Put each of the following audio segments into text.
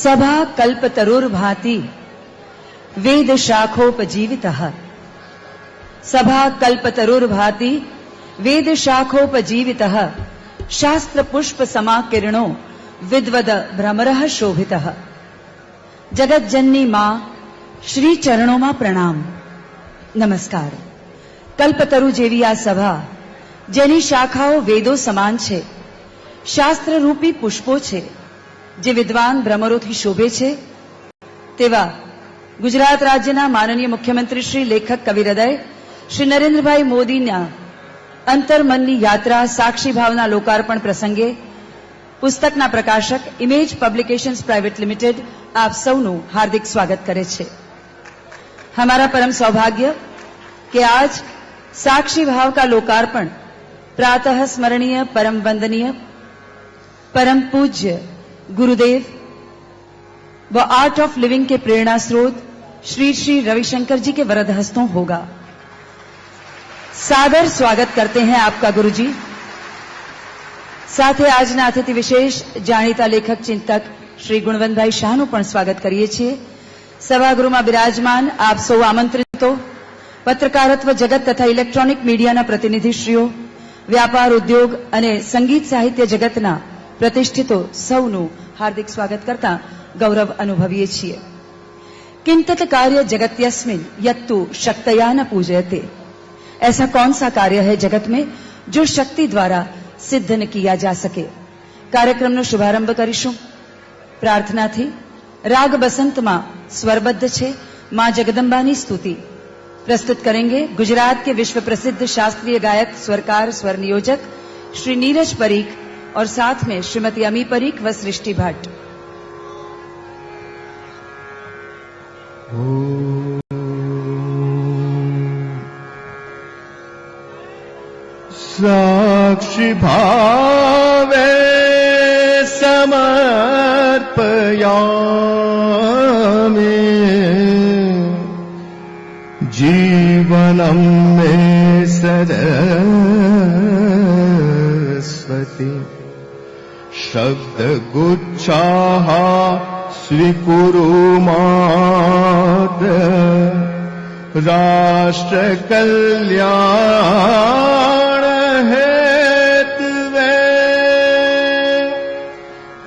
सभा कल्पतरुर्भाति वेद शाखोपजीवितः। सभा कल्पतरुर्भाति वेद शाखोपजीवितः। शास्त्र पुष्प समाकिरणो विद्वद भ्रमरः शोभितः। जगत जननी मां श्री चरणों में प्रणाम, नमस्कार। कल्पतरु जेवी आ सभा जेनी शाखाओ वेदो समान छे, शास्त्र रूपी पुष्पो छे, जे विद्वान भ्रमरोथी शोभे छे, तेवा गुजरात राज्यना माननीय मुख्यमंत्री श्री लेखक कवि हृदय श्री नरेन्द्रभाई मोदीना अंतरमननी यात्रा साक्षी भावना लोकार्पण प्रसंगे पुस्तकना प्रकाशक इमेज पब्लिकेशंस प्राइवेट लिमिटेड आप सौનું हार्दिक स्वागत करे छे। हमारा परम सौभाग्य कि आज साक्षी भाव का लोकार्पण प्रातः स्मरणीय परम वंदनीय परम पूज्य गुरुदेव व आर्ट ऑफ लिविंग के प्रेरणा स्रोत श्री श्री रविशंकर जी के वरद हस्तों होगा। सादर स्वागत करते हैं आपका गुरुजी। साथ ही आजना अतिथि विशेष जाણીતા लेखक चिंतक श्री गुणवंतभाई शाहનું પણ સ્વાગત કરીએ છીએ। સભાગૃહમાં બિરાજમાન આપ સૌ આમંત્રિતો, પત્રકારત્વ જગત તથા ઇલેક્ટ્રોનિક મીડિયાના પ્રતિનિધિશ્રીઓ, વ્યાપાર ઉદ્યોગ અને સંગીત સાહિત્ય જગતના પ્રતિષ્ઠિતો સૌનું હાર્દિક સ્વાગત કરતા ગૌરવ અનુભવીએ છીએ। કિંતત કાર્ય જગત્યસ્મિન यत्तु शक्तया न पूजयते। ऐसा कौन सा कार्य है जगत में जो शक्ति द्वारा सिद्ध न किया जा सके। कार्यक्रमનો શુભારંભ કરીશું प्रार्थनाथी। राग बसंत मां स्वरबद्ध छे मां जगदंबानी स्तुति प्रस्तुत करेंगे गुजरात के विश्व प्रसिद्ध शास्त्रीय गायक स्वरकार स्वर नियोजक श्री नीरज परीख और साथ में श्रीमती अमी परीख व सृष्टि भट्ट। साक्षी भावे समर्पयामि जीवनं मे सरस्वती। शब्दगुच्छाः स्वीकुरु मातः राष्ट्रकल्याण हेतवे।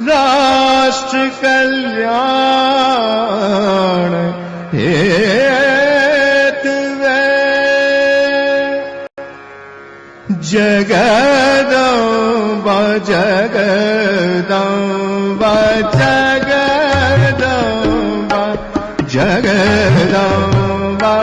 राष्ट्र कल्याण हेतवे। जगदम्बा जगदम्बा जगदम्बा जगदम्बा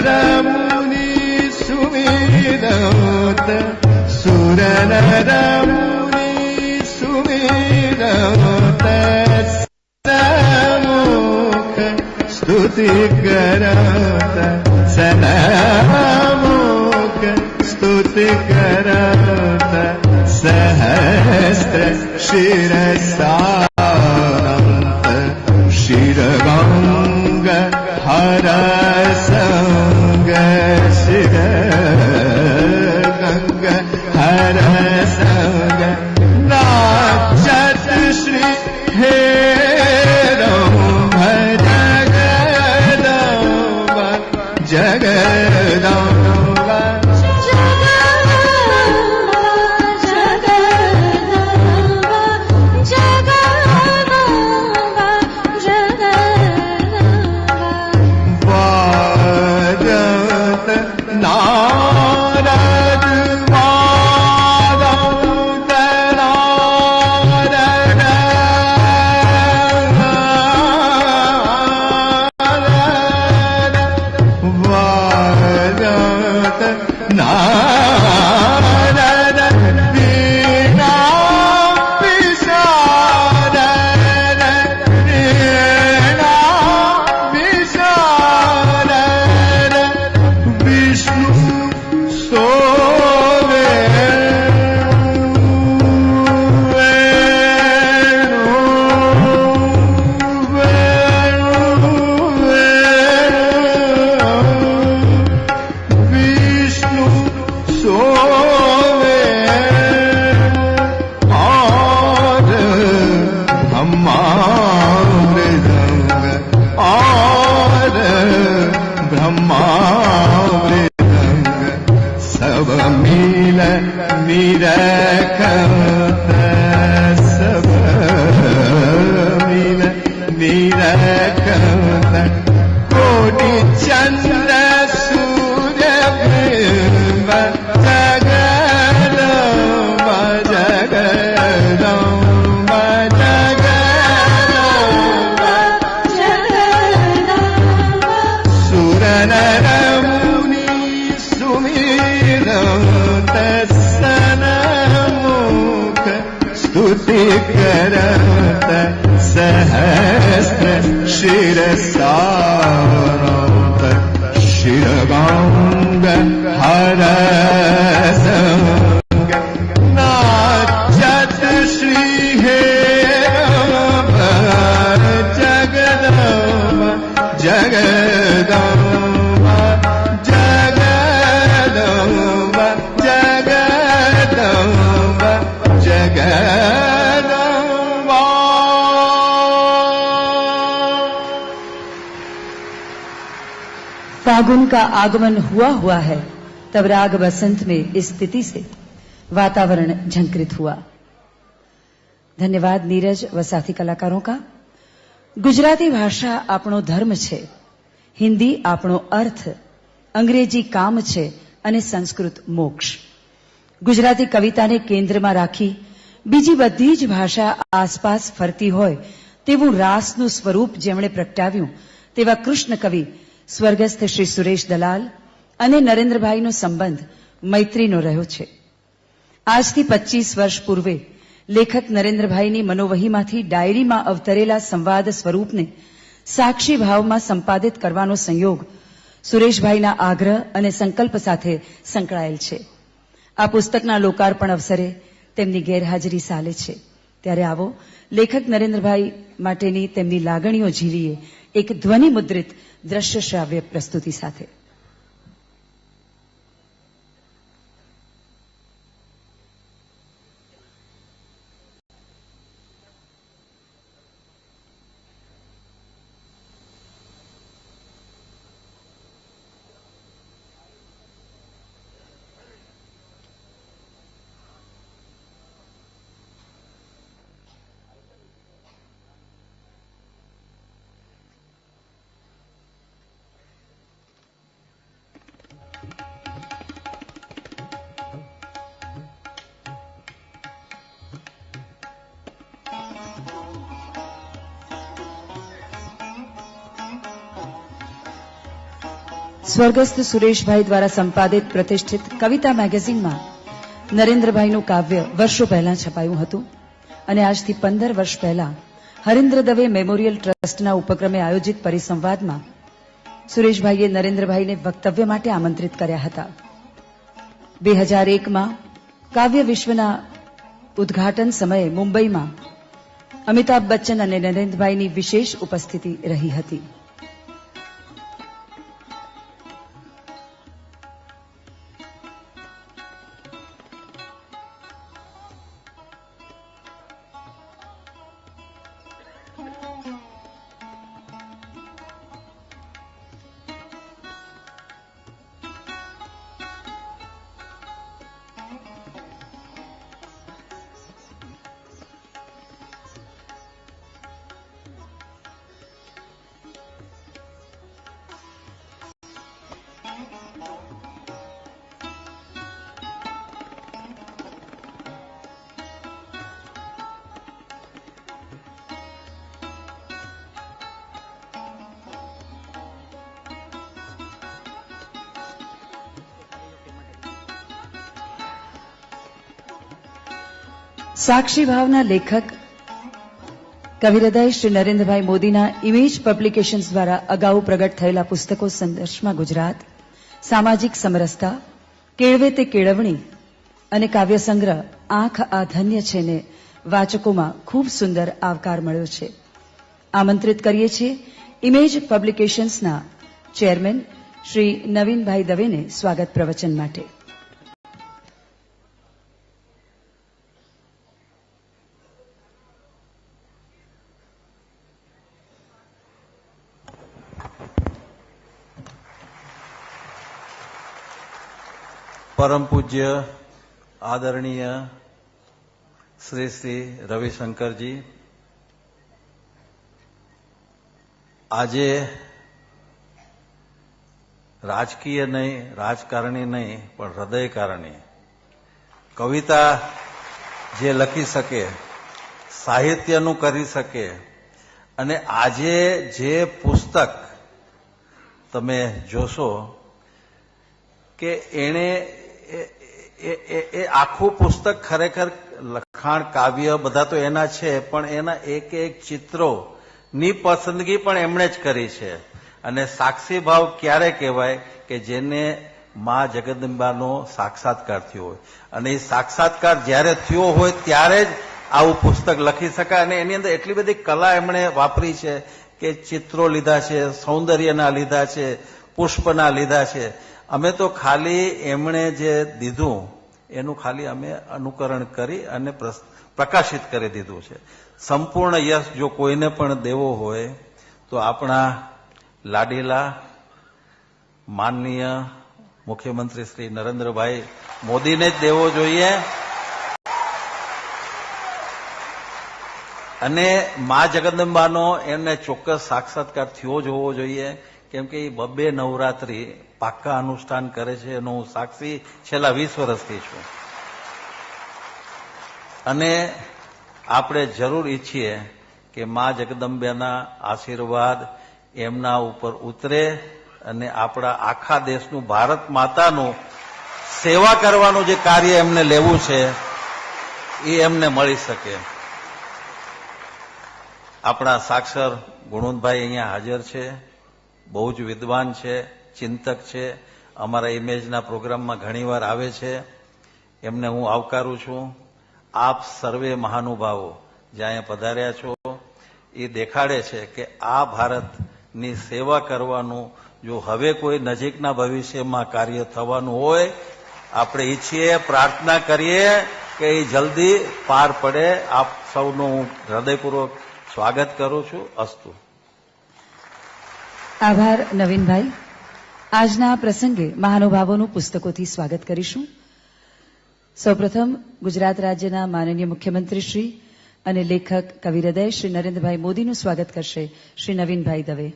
सुरनरमुनि सुमिरौत सुरनरमुनि सुमिरौत सनमुख स्तुति करौत सनमुख स्तुति करौत सहस्र शिरसानंत शिरगंग हरसंग शिरगंग हरसंग नाचत श्री हेरो जगदम्बा जगदम्बा मृदंग सब मिल निरखत सब मिल निरखत कोटि चंद्र सूर्य बिंब जगदम्ब जगदम्ब जगदम्ब सुर नर मुनि सुमिरत सनमुख स्तुति करत सहस्र शिरसावत शिरगांग हरसंग नाचत श्री हेरंब जगदम्ब जगदम्ब जगदम्ब जगदम्ब जगदम्ब। फागुन का आगमन हुआ है, तब राग बसंत में इस स्थिति से वातावरण झंकृत हुआ। धन्यवाद नीरज व साथी कलाकारों का। गुजराती भाषा આપણો ધર્મ છે, હિન્દી આપણો અર્થ, અંગ્રેજી કામ છે અને સંસ્કૃત મોક્ષ. ગુજરાતી કવિતાને કેન્દ્રમાં રાખી બીજી બધી જ ભાષા આસપાસ ફરતી હોય તેવું રાસનું સ્વરૂપ જેમણે પ્રગટાવ્યું તેવા કૃષ્ણ કવિ સ્વર્ગસ્થ શ્રી સુરેશ દલાલ અને નરેન્દ્રભાઈનો સંબંધ મૈત્રીનો રહ્યો છે. આજથી 25 વર્ષ પૂર્વે લેખક નરેન્દ્રભાઈની મનોવહીમાંથી ડાયરીમાં અવતરેલા સંવાદ સ્વરૂપને સાક્ષી ભાવમાં સંપાદિત કરવાનો સંયોગ સુરેશભાઈના આગ્રહ અને સંકલ્પ સાથે સંકળાયેલ છે. આ પુસ્તકના લોકાર્પણ અવસરે તેમની ગેરહાજરી સાલે છે. ત્યારે આવો લેખક નરેન્દ્રભાઈ માટેની તેમની લાગણીઓ ઝીલીએ એક ધ્વનિ મુદ્રિત દ્રશ્ય શ્રાવ્ય પ્રસ્તુતિ સાથે. સ્વર્ગસ્થ સુરેશભાઈ દ્વારા સંપાદિત પ્રતિષ્ઠિત કવિતા મેગેઝિનમાં નરેન્દ્રભાઈનું કાવ્ય વર્ષો પહેલા છપાયું હતું અને આજથી 15 વર્ષ પહેલા હરીન્દ્ર દવે મેમોરિયલ ટ્રસ્ટના ઉપક્રમે આયોજિત પરિસંવાદમાં સુરેશભાઈએ નરેન્દ્રભાઈને વક્તવ્ય માટે આમંત્રિત કર્યા હતા. 2001માં કાવ્ય વિશ્વના ઉદ્ઘાટન સમયે મુંબઈમાં અમિતાભ બચ્ચન અને નરેન્દ્રભાઈની વિશેષ ઉપસ્થિતિ રહી હતી. સાક્ષી ભાવના લેખક કવિહૃદય શ્રી નરેન્દ્રભાઈ મોદીના ઇમેજ પબ્લિકેશન્સ દ્વારા અગાઉ પ્રગટ થયેલા પુસ્તકો સંદર્શમાં ગુજરાત, સામાજિક સમરસતા, કેળવે તે કેળવણી અને કાવ્ય સંગ્રહ આંખ આ ધન્ય છે ને વાચકોમાં ખૂબ સુંદર આવકાર મળ્યો છે. આમંત્રિત કરીએ છીએ ઇમેજ પબ્લિકેશન્સના ચેરમેન શ્રી નવીનભાઈ દવેને સ્વાગત પ્રવચન માટે. પરમ પૂજ્ય આદરણીય શ્રી શ્રી રવિશંકરજી, આજે રાજકીય નહીં, રાજકારણી નહીં, પણ હૃદયકારણી કવિતા જે લખી શકે, સાહિત્યનું કરી શકે, અને આજે જે પુસ્તક તમે જોશો કે એણે એ આખું પુસ્તક ખરેખર લખાણ, કાવ્ય બધા તો એના છે, પણ એના એક એક ચિત્રોની પસંદગી પણ એમણે જ કરી છે. અને સાક્ષી ભાવ ક્યારે કહેવાય કે જેને મા જગદંબાનો સાક્ષાત્કાર થયો હોય, અને એ સાક્ષાત્કાર જ્યારે થયો હોય ત્યારે જ આવું પુસ્તક લખી શકાય. અને એની અંદર એટલી બધી કલા એમણે વાપરી છે કે ચિત્રો લીધા છે, સૌંદર્યના લીધા છે, પુષ્પના લીધા છે. અમે તો ખાલી એમણે જે દીધું એનું ખાલી અમે અનુકરણ કરી અને પ્રકાશિત કરી દીધું છે. સંપૂર્ણ યશ જો કોઈને પણ દેવો હોય તો આપણા લાડીલા માનનીય મુખ્યમંત્રી શ્રી નરેન્દ્રભાઈ મોદીને જ દેવો જોઈએ. અને મા જગદંબાનો એમને ચોક્કસ સાક્ષાત્કાર થયો જ હોવો જોઈએ, કેમ કે એ બબ્બે નવરાત્રી પાક્કા અનુષ્ઠાન કરે છે એનો હું સાક્ષી છેલ્લા 20 વર્ષથી છું. અને આપણે જરૂર ઈચ્છીએ કે મા જગદંબાના આશીર્વાદ એમના ઉપર ઉતરે અને આપણા આખા દેશનું, ભારત માતાનું સેવા કરવાનું જે કાર્ય એમને લેવું છે એ એમને મળી શકે. આપણા સાક્ષર ગુણવંતભાઈ અહીંયા હાજર છે, બહુ જ વિદ્વાન છે, ચિંતક છે, અમારા ઇમેજના પ્રોગ્રામમાં ઘણીવાર આવે છે. એમને હું આવકારું છું. આપ સર્વે મહાનુભાવો જે અહીંયા પધાર્યા છો એ દેખાડે છે કે આ ભારતની સેવા કરવાનું જો હવે કોઈ નજીકના ભવિષ્યમાં કાર્ય થવાનું હોય, આપણે ઈચ્છીએ, પ્રાર્થના કરીએ કે એ જલ્દી પાર પડે. આપ સૌનું હું હૃદયપૂર્વક સ્વાગત કરું છું. અસ્તુ. આભાર નવીનભાઈ. આજના પ્રસંગે મહાનુભાવોનું પુસ્તકોથી સ્વાગત કરીશું. સૌપ્રથમ ગુજરાત રાજ્યના માનનીય મુખ્યમંત્રી શ્રી અને લેખક કવિહૃદય શ્રી નરેન્દ્રભાઈ મોદીનું સ્વાગત કરશે શ્રી નવીનભાઈ દવે.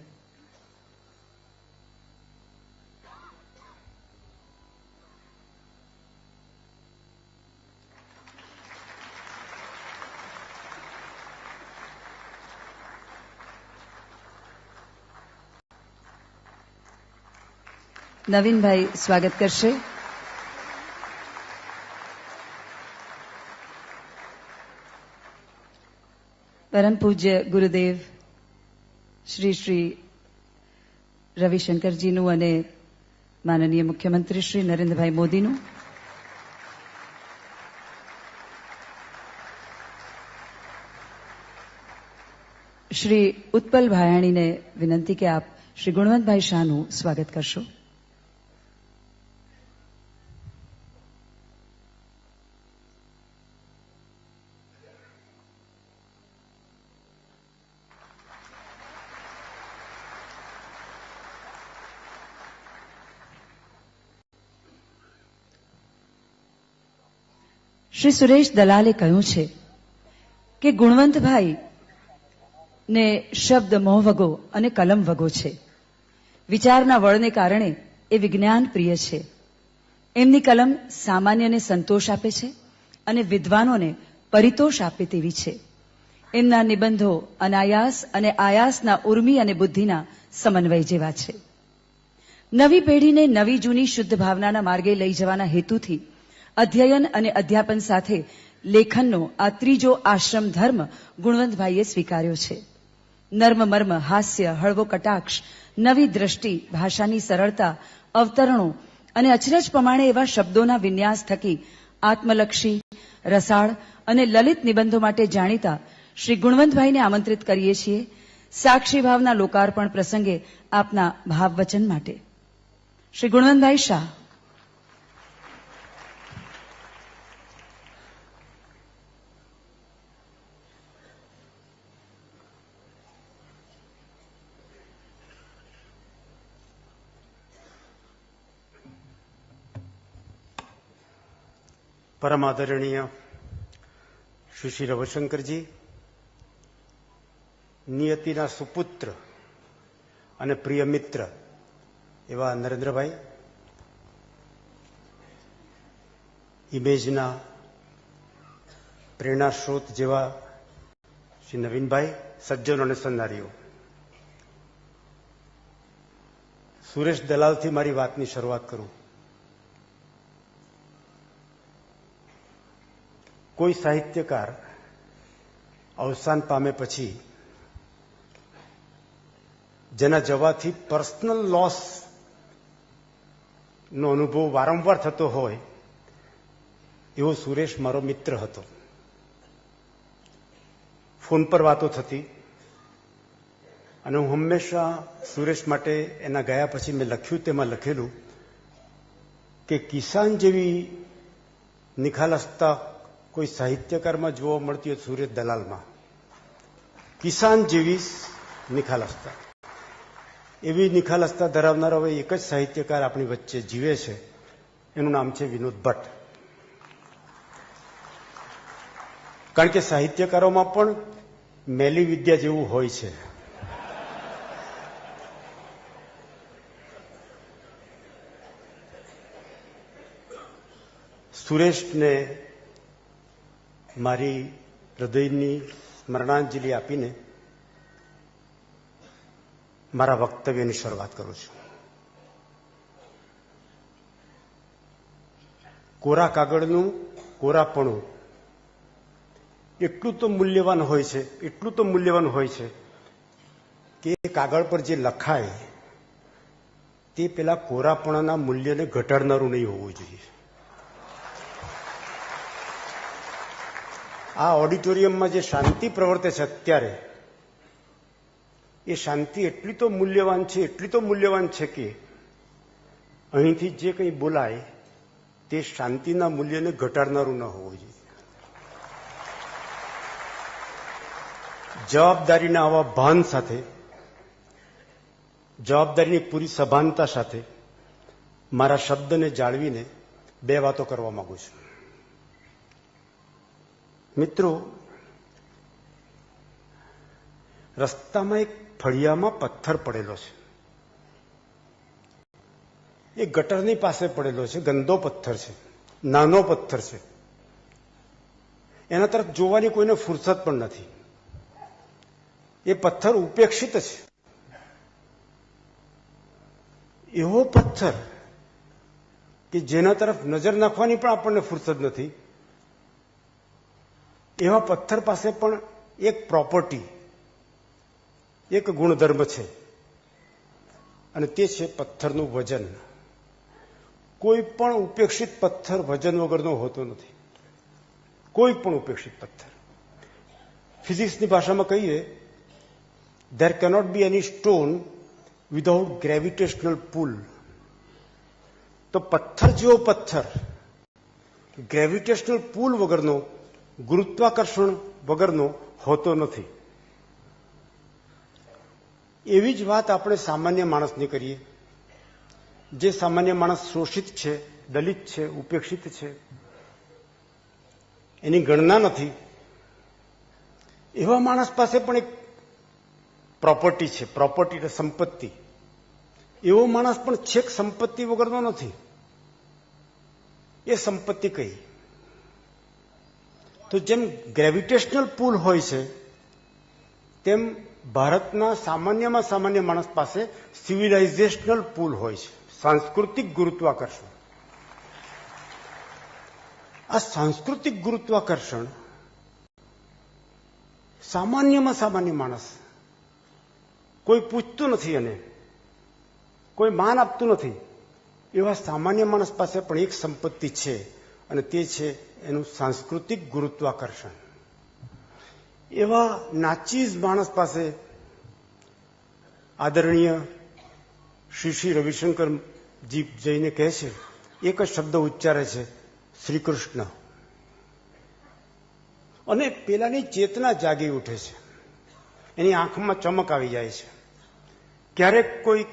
નવીનભાઈ સ્વાગત કરશે. પરમ પૂજ્ય ગુરુદેવ શ્રી શ્રી રવિશંકરજીનું અને માનનીય મુખ્યમંત્રી શ્રી નરેન્દ્રભાઈ મોદીનું. શ્રી ઉત્પલ ભાયાણીને વિનંતી કે આપ શ્રી ગુણવંતભાઈ શાહનું સ્વાગત કરશો. શ્રી સુરેશ દલાલે કહ્યું છે કે ગુણવંતભાઈ ને શબ્દ મોહવગો અને કલમ વગો છે. વિચારના વળને કારણે એ વિજ્ઞાન પ્રિય છે. એમની કલમ સામાન્યને સંતોષ આપે છે અને વિદ્વાનોને પરિતોષ આપે તેવી છે. એમના નિબંધો અનાયાસ અને આયાસના ઉર્મી અને બુદ્ધિના સમન્વય જેવા છે. નવી પેઢીને નવી જૂની શુદ્ધ ભાવનાના માર્ગે લઈ જવાના હેતુથી અધ્યયન અને અધ્યાપન સાથે લેખનનો આ ત્રીજો આશ્રમ ધર્મ ગુણવંતભાઈએ સ્વીકાર્યો છે. નર્મ મર્મ, હાસ્ય, હળવો કટાક્ષ, નવી દ્રષ્ટિ, ભાષાની સરળતા, અવતરણો અને અચરજ પ્રમાણે એવા શબ્દોના વિન્યાસ થકી આત્મલક્ષી, રસાળ અને લલિત નિબંધો માટે જાણીતા શ્રી ગુણવંતભાઈને આમંત્રિત કરીએ છીએ સાક્ષી ભાવના લોકાર્પણ પ્રસંગે આપના ભાવવચન માટે. શ્રી ગુણવંતભાઈ શાહ. પરમ આદરણીય શ્રી રવિશંકરજી, નિયતિના સુપુત્ર અને પ્રિય મિત્ર એવા નરેન્દ્રભાઈ, ઇમેજના પ્રેરણા સ્ત્રોત જેવા શ્રી નવીનભાઈ, સજ્જનો અને સન્નારીઓ, સુરેશ દલાલથી મારી વાતની શરૂઆત કરું. કોઈ સાહિત્યકાર અવસાન પામે પછી જેના જવાથી પર્સનલ લોસ નો અનુભવ વારંવાર થતો હોય એવો સુરેશ મારો મિત્ર હતો. ફોન પર વાતો થતી અને હું હંમેશા સુરેશ માટે એના ગયા પછી મેં લખ્યું, તેમાં લખેલું કે કિસાન જેવી નિખાલસતા કોઈ સાહિત્યકારમાં જોવા મળતી હોય સુરેશ દલાલમાં. કિસાન જેવી નિખાલસતા, એવી નિખાલસતા ધરાવનારા એક જ સાહિત્યકાર આપણી વચ્ચે જીવે છે, એનું નામ છે વિનોદ ભટ્ટ. કારણ કે સાહિત્યકારોમાં પણ મેલી વિદ્યા જેવું હોય છે. સુરેશને મારી હૃદયની સ્મરણાંજલિ આપીને મારા વક્તવ્યની શરૂઆત કરું છું. કોરા કાગળનું કોરાપણું એટલું તો મૂલ્યવાન હોય છે, એટલું તો મૂલ્યવાન હોય છે કે કાગળ પર જે લખાય તે પેલા કોરાપણાના મૂલ્યને ઘટાડનારું નહીં હોવું જોઈએ. આ ઓડિટોરિયમમાં જે શાંતિ પ્રવર્તે છે અત્યારે, એ શાંતિ એટલી તો મૂલ્યવાન છે, એટલી તો મૂલ્યવાન છે કે અહીંથી જે કંઈ બોલાય તે શાંતિના મૂલ્યને ઘટાડનારું ન હોવું જોઈએ. જવાબદારીના આવા ભાન સાથે, જવાબદારીની પૂરી સભાનતા સાથે મારા શબ્દને જાળવીને બે વાતો કરવા માંગુ છું. મિત્રો, રસ્તામાં એક ફળિયામાં પથ્થર પડેલો છે. એ ગટરની પાસે પડેલો છે. ગંદો પથ્થર છે, નાનો પથ્થર છે. એના તરફ જોવાની કોઈને ફુરસદ પણ નથી. એ પથ્થર ઉપેક્ષિત છે. એવો પથ્થર કે જેના તરફ નજર નાખવાની પણ આપણને ફુરસદ નથી, એવા પથ્થર પાસે પણ એક પ્રોપર્ટી, એક ગુણધર્મ છે, અને તે છે પથ્થરનું વજન. કોઈ પણ ઉપેક્ષિત પથ્થર વજન વગરનો હોતો નથી. કોઈ પણ ઉપેક્ષિત પથ્થર. ફિઝિક્સની ભાષામાં કહીએ, there cannot be any stone without gravitational pull. તો પથ્થર જેવો પથ્થર ગ્રેવિટેશનલ પુલ વગરનો, ગુરુત્વાકર્ષણ વગરનો હોતો નથી. એવી જ વાત આપણે સામાન્ય માણસની કરીએ. જે સામાન્ય માણસ શોષિત છે, દલિત છે, ઉપેક્ષિત છે, એની ગણના નથી, એવા માણસ પાસે પણ એક પ્રોપર્ટી છે. પ્રોપર્ટી એટલે સંપત્તિ. એવો માણસ પણ છેક સંપત્તિ વગરનો નથી. એ સંપત્તિ કઈ? તો જેમ ગ્રેવિટેશનલ પુલ હોય છે, તેમ ભારતના સામાન્યમાં સામાન્ય માણસ પાસે સિવિલાઇઝેશનલ પુલ હોય છે, સાંસ્કૃતિક ગુરુત્વાકર્ષણ. આ સાંસ્કૃતિક ગુરુત્વાકર્ષણ સામાન્યમાં સામાન્ય માણસ, કોઈ પૂછતું નથી, અને કોઈ માન આપતું નથી, એવા સામાન્ય માણસ પાસે પણ એક સંપત્તિ છે, અને તે છે એનું સાંસ્કૃતિક ગુરુત્વાકર્ષણ. એવા નાચીઝ માણસ પાસે આદરણીય શ્રી રવિશંકરજી જઈને કહે છે, એક જ શબ્દ ઉચ્ચારે છે, શ્રી કૃષ્ણ. અને પેલાની ચેતના જાગી ઉઠે છે, એની આંખમાં ચમક આવી જાય છે. ક્યારેક કોઈ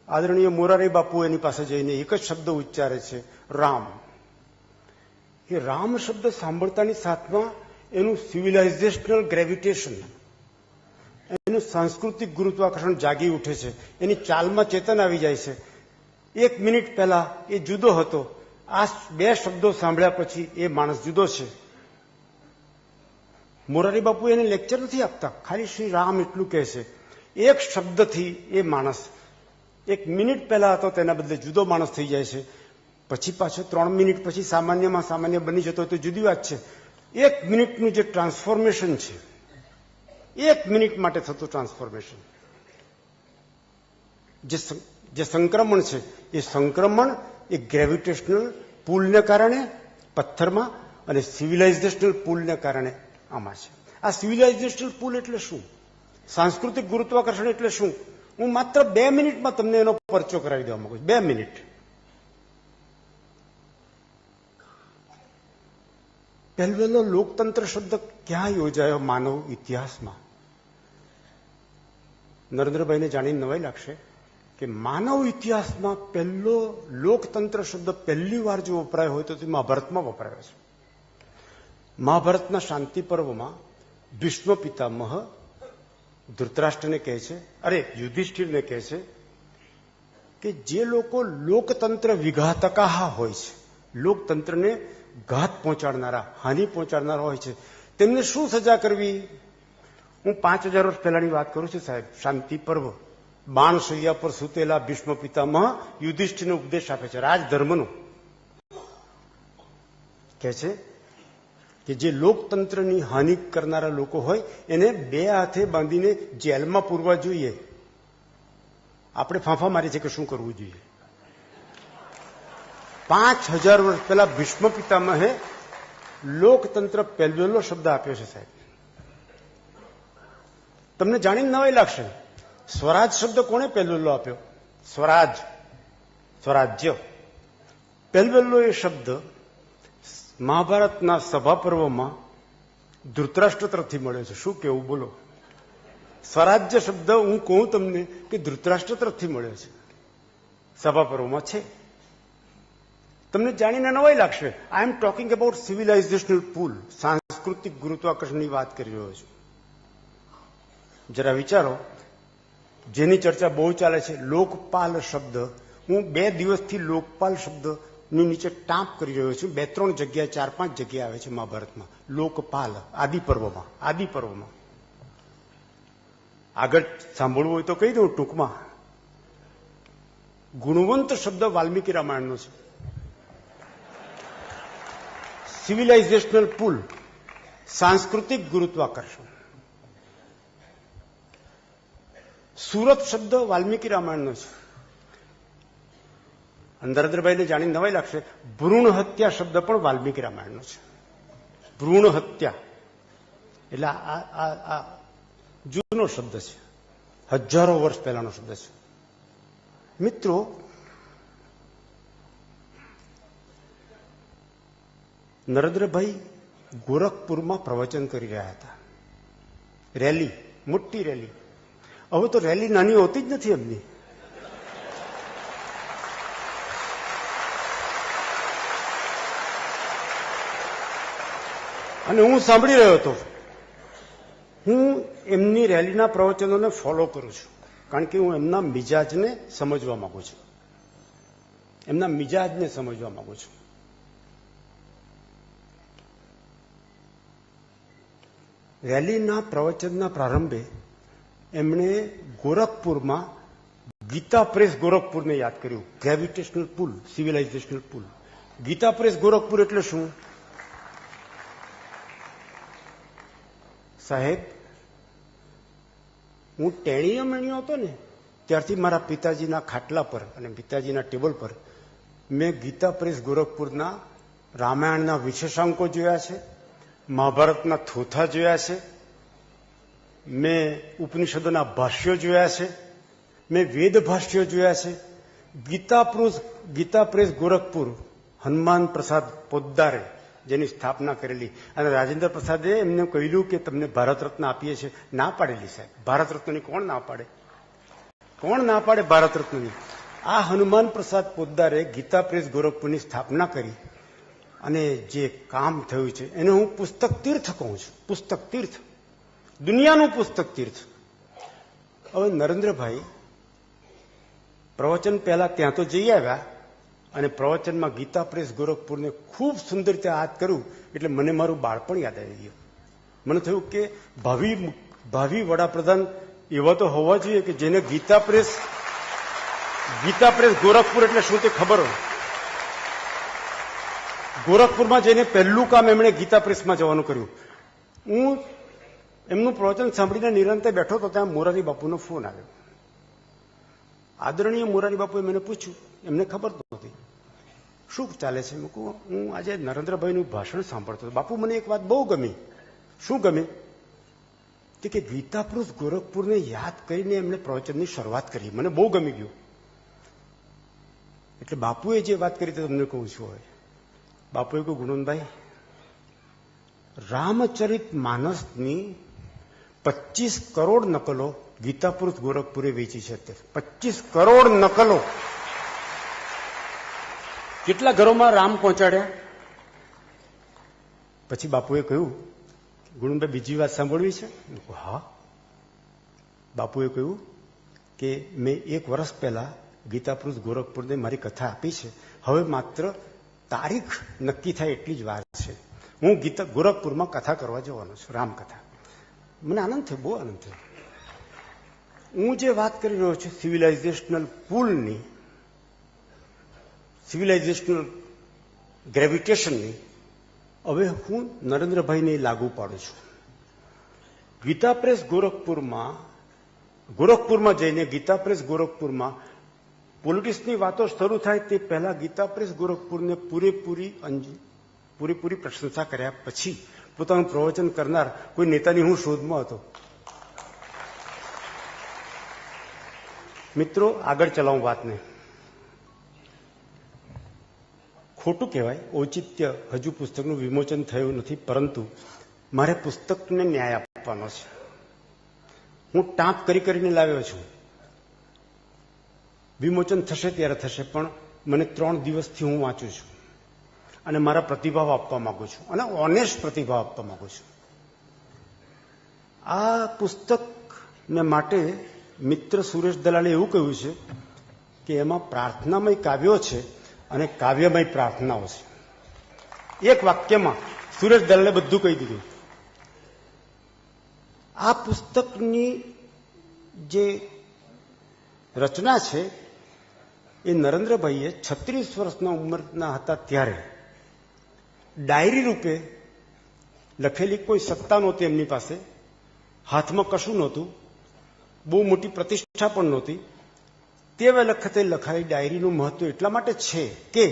આદરણીય મોરારી બાપુ એની પાસે જઈને એક જ શબ્દ ઉચ્ચારે છે, રામ. કે રામ શબ્દ સાંભળતાની સાથમાં એનું સિવિલાઇઝેશનલ ગ્રેવિટેશન, એનું સાંસ્કૃતિક ગુરુત્વાકર્ષણ જાગી ઉઠે છે, એની ચાલમાં ચેતન આવી જાય છે. 1 મિનિટ પહેલા એ જુદો હતો, આ 2 શબ્દો સાંભળ્યા પછી એ માણસ જુદો છે. મોરારી બાપુ એને લેક્ચર નથી આપતા, ખાલી શ્રી રામ એટલું કહે છે. એક શબ્દથી એ માણસ 1 મિનિટ પહેલા હતો તેના બદલે જુદો માણસ થઈ જાય છે. પછી પાછો 3 મિનિટ પછી સામાન્યમાં સામાન્ય બની જતો તો જુદી વાત છે. 1 મિનિટનું જે ટ્રાન્સફોર્મેશન છે, 1 મિનિટ માટે થતું ટ્રાન્સફોર્મેશન, જે સંક્રમણ છે, એ સંક્રમણ એ ગ્રેવિટેશનલ પુલને કારણે પથ્થરમાં અને સિવિલાઇઝેશનલ પુલને કારણે આમાં છે. આ સિવિલાઇઝેશનલ પુલ એટલે શું, સાંસ્કૃતિક ગુરુત્વાકર્ષણ એટલે શું, હું માત્ર 2 મિનિટમાં તમને એનો પરચો કરાવી દેવા માંગુ છું. 2 મિનિટ. પહેલો લોકતંત્ર શબ્દ ક્યાં યોજાયો માનવ ઇતિહાસમાં? નરેન્દ્રભાઈને જાણીને નવાઈ લાગશે કે માનવ ઇતિહાસમાં પહેલો લોકતંત્ર શબ્દ પહેલી વાર જો વપરાયો હોય તો તે મહાભારતમાં વપરાયો છે. મહાભારતના શાંતિ પર્વમાં ભીષ્મ પિતામહ ધૃતરાષ્ટ્રને કહે છે, યુધિષ્ઠિરને કહે છે કે જે લોકો લોકતંત્ર વિઘાતકાહ હોય છે, લોકતંત્રને ઘાત પહોંચાડનારા, હાનિ પહોંચાડનારા હોય છે, તેમને શું સજા કરવી? હું 5000 વર્ષ પહેલાની વાત કરું છું સાહેબ. શાંતિ પર્વ, બાણશૈયા પર સૂતેલા ભીષ્મ પિતામહ યુધિષ્ઠિરને ઉપદેશ આપે છે રાજધર્મનો. કહે છે કે જે લોકતંત્રની હાનિ કરનારા લોકો હોય એને 2 હાથે બાંધીને જેલમાં પૂરવા જોઈએ. આપણે ફાંફા મારી છે કે શું કરવું જોઈએ. 5000 વર્ષ પહેલા ભીષ્મ પિતામહે લોકતંત્ર પહેલો શબ્દ આપ્યો છે સાહેબ. તમને જાણીને નવાઈ લાગશે, સ્વરાજ શબ્દ કોણે પહેલો આપ્યો? સ્વરાજ, સ્વરાજ્ય. પહેલો એ શબ્દ મહાભારતના સભા પર્વમાં ધૃતરાષ્ટ્ર તરફથી મળ્યો છે. શું કેવું બોલો? સ્વરાજ્ય શબ્દ હું કહું તમને કે ધૃતરાષ્ટ્ર તરફથી મળ્યો છે, સભા પર્વમાં છે. તમને જાણીને નવાઈ લાગશે. આઈ એમ ટોકિંગ અબાઉટ સિવિલાઇઝેશનલ પુલ, સાંસ્કૃતિક ગુરુત્વાકર્ષણની વાત કરી રહ્યો છું. જરા વિચારો, જેની ચર્ચા બહુ ચાલે છે, લોકપાલ શબ્દ. હું 2 દિવસથી લોકપાલ શબ્દની નીચે ટાંપ કરી રહ્યો છું. 2-3 જગ્યાએ, 4-5 જગ્યાએ આવે છે મહાભારતમાં લોકપાલ. આદિ પર્વમાં. આગળ સાંભળવું હોય તો કહી દઉં ટૂંકમાં. ગુણવંત શબ્દ વાલ્મીકી રામાયણનો છે. સિવિલાઇઝેશનલ પુલ, સાંસ્કૃતિક ગુરુત્વાકર્ષણ. સુરત શબ્દ વાલ્મીકી રામાયણનો છે. નરેન્દ્રભાઈને જાણીને નવાઈ લાગશે, ભ્રૂણ હત્યા શબ્દ પણ વાલ્મીકી રામાયણનો છે. ભ્રૂણ હત્યા એટલે આ જૂનો શબ્દ છે, હજારો વર્ષ પહેલાનો શબ્દ છે. મિત્રો, નરેન્દ્રભાઈ ગોરખપુરમાં પ્રવચન કરી રહ્યા હતા. રેલી, મોટી રેલી. હવે તો રેલી નાની હોતી જ નથી એમની. અને હું સાંભળી રહ્યો હતો. હું એમની રેલીના પ્રવચનોને ફોલો કરું છું, કારણ કે હું એમના મિજાજને સમજવા માંગુ છું. રેલીના પ્રવચનના પ્રારંભે એમણે ગોરખપુરમાં ગીતા પ્રેસ ગોરખપુરને યાદ કર્યું. ગ્રેવિટેશનલ પુલ, સિવિલાઇઝેશનલ પુલ. ગીતા પ્રેસ ગોરખપુર એટલે શું સાહેબ? હું ટેણીયો મેણ્યો હતો ને ત્યારથી મારા પિતાજીના ખાટલા પર અને પિતાજીના ટેબલ પર મેં ગીતા પ્રેસ ગોરખપુરના રામાયણના વિશેષાંકો જોયા છે, મહાભારતના થોથા જોયા છે, મેં ઉપનિષદોના ભાષ્યો જોયા છે, મેં વેદ ભાષ્યો જોયા છે. ગીતા પ્રેસ ગોરખપુર હનુમાન પ્રસાદ પોદ્દારે જેની સ્થાપના કરેલી, અને રાજેન્દ્ર પ્રસાદે એમને કહ્યું કે તમને ભારત રત્ન આપીએ છીએ. ના પાડેલી સાહેબ. ભારત રત્નની કોણ ના પાડે? ભારત રત્નની? આ હનુમાન પ્રસાદ પોદ્દારે ગીતા પ્રેસ ગોરખપુરની સ્થાપના કરી અને જે કામ થયું છે એને હું પુસ્તક તીર્થ કહું છું. પુસ્તક તીર્થ, દુનિયાનું પુસ્તક તીર્થ. હવે નરેન્દ્રભાઈ પ્રવચન પહેલા ત્યાં તો જઈ આવ્યા અને પ્રવચનમાં ગીતા પ્રેસ ગોરખપુરને ખૂબ સુંદર રીતે યાદ કર્યું એટલે મને મારું બાળપણ યાદ આવી ગયું. મને થયું કે ભાવિ વડાપ્રધાન એવા તો હોવા જોઈએ કે જેને ગીતા પ્રેસ ગોરખપુર એટલે શું તે ખબર હોય. ગોરખપુરમાં જઈને પહેલું કામ એમણે ગીતા પ્રેસમાં જવાનું કર્યું. હું એમનું પ્રવચન સાંભળીને નિરંતર બેઠો તો ત્યાં મોરારી બાપુનો ફોન આવ્યો. આદરણીય મોરારી બાપુએ મને પૂછ્યું, એમને ખબર નહોતી શું ચાલે છે. હું આજે નરેન્દ્રભાઈનું ભાષણ સાંભળતો હતો. બાપુ મને એક વાત બહુ ગમી. શું ગમી? કે ગીતા પ્રેસ ગોરખપુરને યાદ કરીને એમણે પ્રવચનની શરૂઆત કરી. મને બહુ ગમી ગયું. એટલે બાપુએ જે વાત કરી તે તમને કહું છું. હવે બાપુએ કહ્યું, ગુણવંતભાઈ, રામચરિત માનસની 25 કરોડ નકલો ગીતા પ્રેસ ગોરખપુરે વેચી છે. અત્યારે 25 કરોડ નકલો. કેટલા ઘરોમાં રામ પહોંચાડ્યા? પછી બાપુએ કહ્યું, ગુણભાઈ બીજી વાત સાંભળવી છે? હા. બાપુએ કહ્યું કે મેં 1 વર્ષ પહેલા ગીતા પ્રેસ ગોરખપુરને મારી કથા આપી છે. હવે માત્ર તારીખ નક્કી થાય એટલી જ વાર છે. હું ગોરખપુરમાં કથા કરવા જવાનો છું, રામકથા. મને આનંદ થયો, બહુ આનંદ થયો. હું જે વાત કરી રહ્યો છું સિવિલાઇઝેશનલ પુલની, સિવિલાઇઝેશનલ ગ્રેવિટેશનની, હવે હું નરેન્દ્રભાઈને લાગુ પાડું છું. ગીતા પ્રેસ ગોરખપુરમાં જઈને ગીતા પ્રેસ ગોરખપુરમાં પોલિટિક્સની વાતો શરૂ થાય તે પહેલા ગીતા પ્રેસ ગોરખપુરને પૂરેપૂરી પ્રશંસા કર્યા પછી પોતાનું પ્રવચન કરનાર કોઈ નેતાની હું શોધમાં હતો. મિત્રો, આગળ ચલાવું વાતને. ખોટું કહેવાય, ઔચિત્ય હજુ પુસ્તકનું વિમોચન થયું નથી, પરંતુ મારે પુસ્તકને ન્યાય આપવાનો છે. હું ટાંપ કરીને લાવ્યો છું. વિમોચન થશે ત્યારે થશે, પણ મને 3 દિવસથી હું વાંચું છું અને મારા પ્રતિભાવ આપવા માંગુ છું, અને ઓનેસ્ટ પ્રતિભાવ આપવા માંગુ છું. આ પુસ્તકને માટે મિત્ર સુરેશ દલાલે એવું કહ્યું છે કે એમાં પ્રાર્થનામય કાવ્યો છે અને કાવ્યમય પ્રાર્થનાઓ છે. એક વાક્યમાં સુરેશ દલાલે બધું કહી દીધું. આ પુસ્તકની જે રચના છે એ નરેન્દ્રભાઈએ 36 વર્ષના ઉંમરના હતા ત્યારે ડાયરી રૂપે લખેલી. કોઈ સત્તા નહોતી એમની પાસે, હાથમાં કશું નહોતું, બહુ મોટી પ્રતિષ્ઠા પણ નહોતી. તે વખતે લખાયેલી ડાયરીનું મહત્વ એટલા માટે છે કે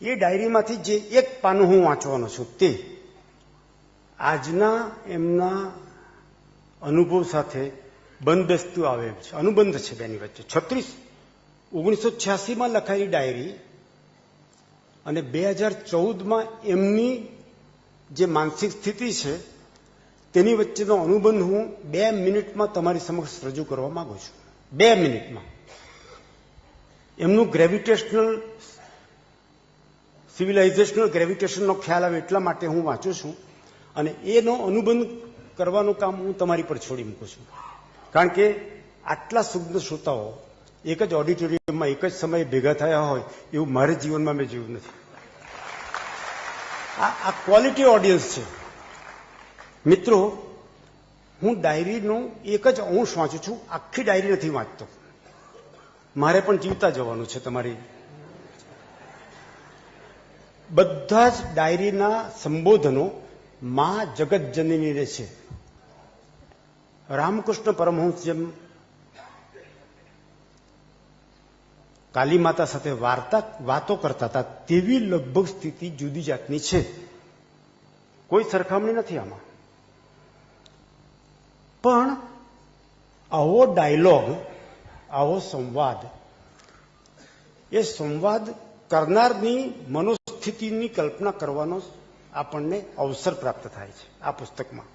એ ડાયરીમાંથી જે એક પાનું હું વાંચવાનો છું તે આજના એમના અનુભવ સાથે બંધબેસતું આવે છે. અનુબંધ છે બેની વચ્ચે. 1986માં લખાયેલી ડાયરી અને 2014માં એમની જે માનસિક સ્થિતિ છે તેની વચ્ચેનો અનુબંધ હું 2 મિનિટમાં તમારી સમક્ષ રજૂ કરવા માંગુ છું. 2 મિનિટમાં. એમનું સિવિલાઇઝેશનલ ગ્રેવિટેશનનો ખ્યાલ આવે એટલા માટે હું વાંચું છું અને એનો અનુબંધ કરવાનું કામ હું તમારી પર છોડી મૂકું છું. કારણ કે આટલા શુદ્ધ શ્રોતાઓ એક જ ઓડિટોરિયમમાં એક જ સમયે ભેગા થયા હોય એવું મારે જીવનમાં મેં જોયું નથી. આ ક્વોલિટી ઓડિયન્સ છે. મિત્રો, હું ડાયરીનું એક જ અંશ વાંચું છું, આખી ડાયરી નથી વાંચતો. મારે પણ જીવતા જવાનું છે. તમારી બધા જ ડાયરીના સંબોધનો માં જગતજનનીને છે. રામકૃષ્ણ પરમહંસ જેમ કાલી માતા સાથે વાતો કરતા હતા તેવી લગભગ સ્થિતિ જુદી જાતની છે. કોઈ સરખામણી નથી આમાં. પણ આવો ડાયલોગ, આવો સંવાદ, એ સંવાદ કરનારની મનોસ્થિતિની કલ્પના કરવાનો આપણને અવસર પ્રાપ્ત થાય છે આ પુસ્તકમાં.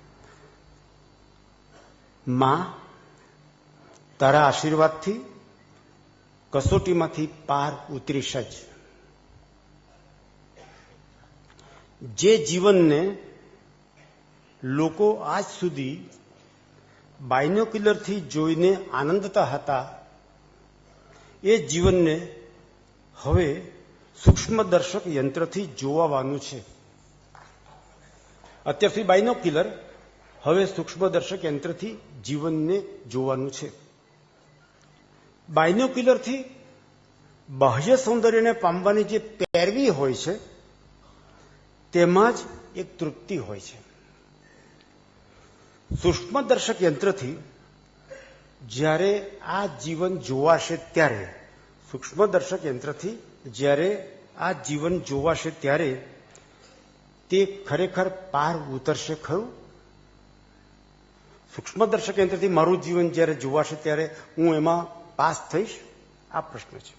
માં, તારા આશીર્વાદથી કસોટીમાંથી પાર ઉતરીશ જ. જે જીવનને લોકો આજ સુધી બાયનોક્યુલરથી જોઈને આનંદતા હતા, એ જીવનને હવે સૂક્ષ્મદર્શક યંત્રથી જોવાનું છે. અત્યાર સુધી બાયનોક્યુલર, હવે સૂક્ષ્મદર્શક યંત્રથી જીવનને જોવાનું છે. બાયનોક્યુલરથી બાહ્ય સૌંદર્યને પામવાની જે પેરવી હોય છે તેમાં જ એક તૃપ્તિ હોય છે. સૂક્ષ્મદર્શક યંત્રથી જ્યારે આ જીવન જોવાશે ત્યારે, સૂક્ષ્મદર્શક યંત્રથી જ્યારે આ જીવન જોવાશે ત્યારે તે ખરેખર પાર ઉતરશે ખરું? સૂક્ષ્મદર્શક યંત્રથી મારું જીવન જ્યારે જોવાશે ત્યારે હું એમાં પાસ થઈશ? આ પ્રશ્ન છે.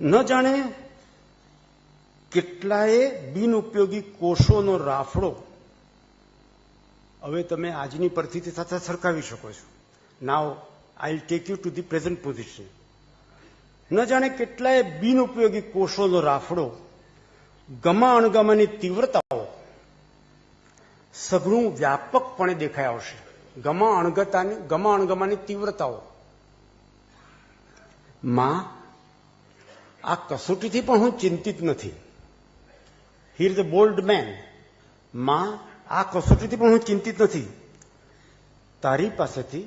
ન જાણે કેટલાય બિનઉપયોગી કોષોનો રાફડો હવે તમે આજની પરિસ્થિતિ સાથે સરખાવી શકો છો. Now I take you to the present position. ન જાણે કેટલાય બિનઉપયોગી કોષોનો રાફડો, ગમા અણગમાની તીવ્રતાઓ સઘળું વ્યાપકપણે દેખાઈ આવશે. ગમા અણગમાની તીવ્રતાઓ. માં, આ કસોટીથી પણ હું ચિંતિત નથી. He is a bold man. માં, આ કસોટીથી પણ હું ચિંતિત નથી. તારી પાસેથી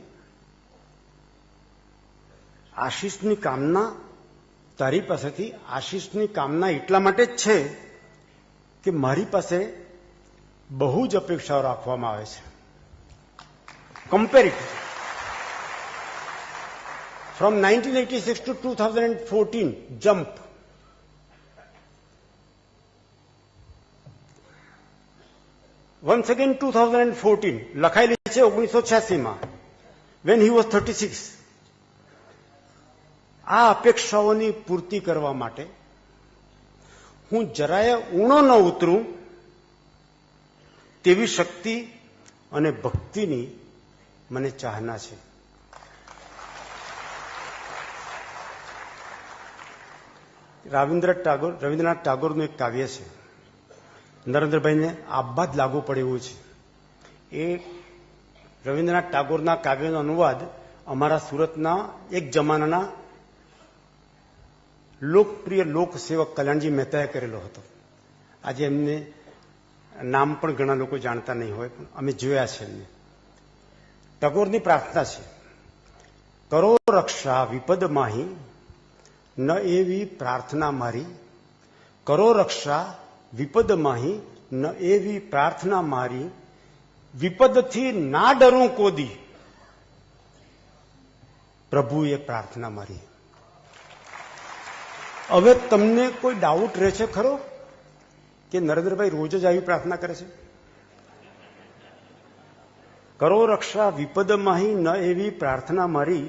આશીષની કામના એટલા માટે જ છે કે મારી પાસે બહુ જ અપેક્ષાઓ રાખવામાં આવે છે. Comparative. From 1986 to 2014, jump. Once again 2014, લખાયેલી છે 1986માં, when he was 36. આ અપેક્ષાઓની પૂર્તિ કરવા માટે હું જરાય ઊણો ન ઉતરું તેવી શક્તિ અને ભક્તિની મને ચાહના છે. રવિન્દ્રનાથ ટાગોરનું એક કાવ્ય છે, નરેન્દ્રભાઈને આબાદ લાગુ પડે એવું છે. એ રવિન્દ્રનાથ ટાગોરના કાવ્યનો અનુવાદ અમારા સુરતના એક જમાનાના લોકપ્રિય લોકસેવક કલ્યાણજી મહેતાએ કરેલો હતો. આજે એમને નામ પણ ઘણા લોકો જાણતા નહીં હોય, પણ અમે જોયા છે એમને. ટાગોરની પ્રાર્થના છે, કરો રક્ષા વિપદ માહી, ન એવી પ્રાર્થના મારી. કરો રક્ષા વિપદ માહી, ન એવી પ્રાર્થના મારી. વિપદથી ના ડરું કોદી, પ્રભુએ પ્રાર્થના મારી. હવે તમને કોઈ ડાઉટ રહે છે ખરો કે નરેન્દ્રભાઈ રોજ જ આવી પ્રાર્થના કરે છે? કરો રક્ષા વિપદ માહી, ન એવી પ્રાર્થના મારી.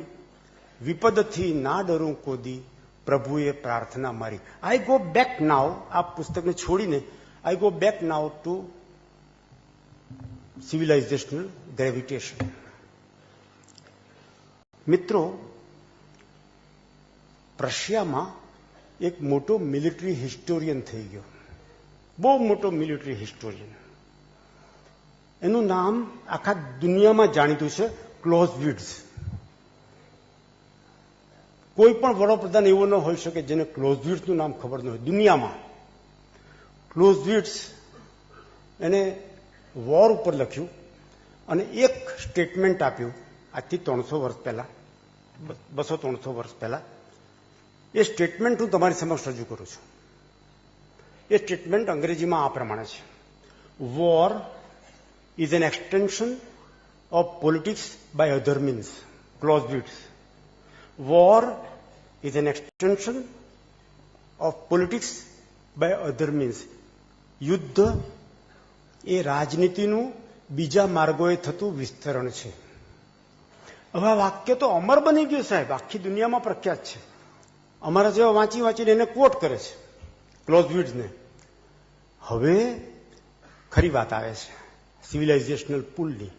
વિપદથી ના ડરું કોદી, પ્રભુએ પ્રાર્થના મારી. આઈ ગો બેક નાવ, આ પુસ્તકને છોડીને I go back now to civilisational gravitation. મિત્રો, પ્રશિયામાં એક મોટો મિલિટરી હિસ્ટોરિયન થઈ ગયો, બહુ મોટો મિલિટરી હિસ્ટોરિયન. એનું નામ આખા દુનિયામાં જાણીતું છે, ક્લોઝવિટ્ઝ. કોઈ પણ વડાપ્રધાન એવો ન હોઈ શકે જેને ક્લોઝવિટ્ઝનું નામ ખબર ન હોય દુનિયામાં. ક્લોઝવિટ્ઝ એને વોર ઉપર લખ્યું અને એક સ્ટેટમેન્ટ આપ્યું આજથી 300 વર્ષ પહેલા, 200-300 વર્ષ પહેલા. એ સ્ટેટમેન્ટ હું તમારી સમક્ષ રજૂ કરું છું. એ સ્ટેટમેન્ટ અંગ્રેજીમાં આ પ્રમાણે છે: war is an extension of politics by other means. Clausewitz. War is an extension of politics by other means. યુદ્ધ એ રાજનીતિનું બીજા માર્ગોએ થતું વિસ્તરણ છે. હવે આ વાક્ય તો અમર બની ગયું સાહેબ, આખી દુનિયામાં પ્રખ્યાત છે. અમારા જેવા વાંચીને એને કોટ કરે છે ક્લોઝવિટ્ઝને. હવે ખરી વાત આવે છે સિવિલાઇઝેશનલ પુલની.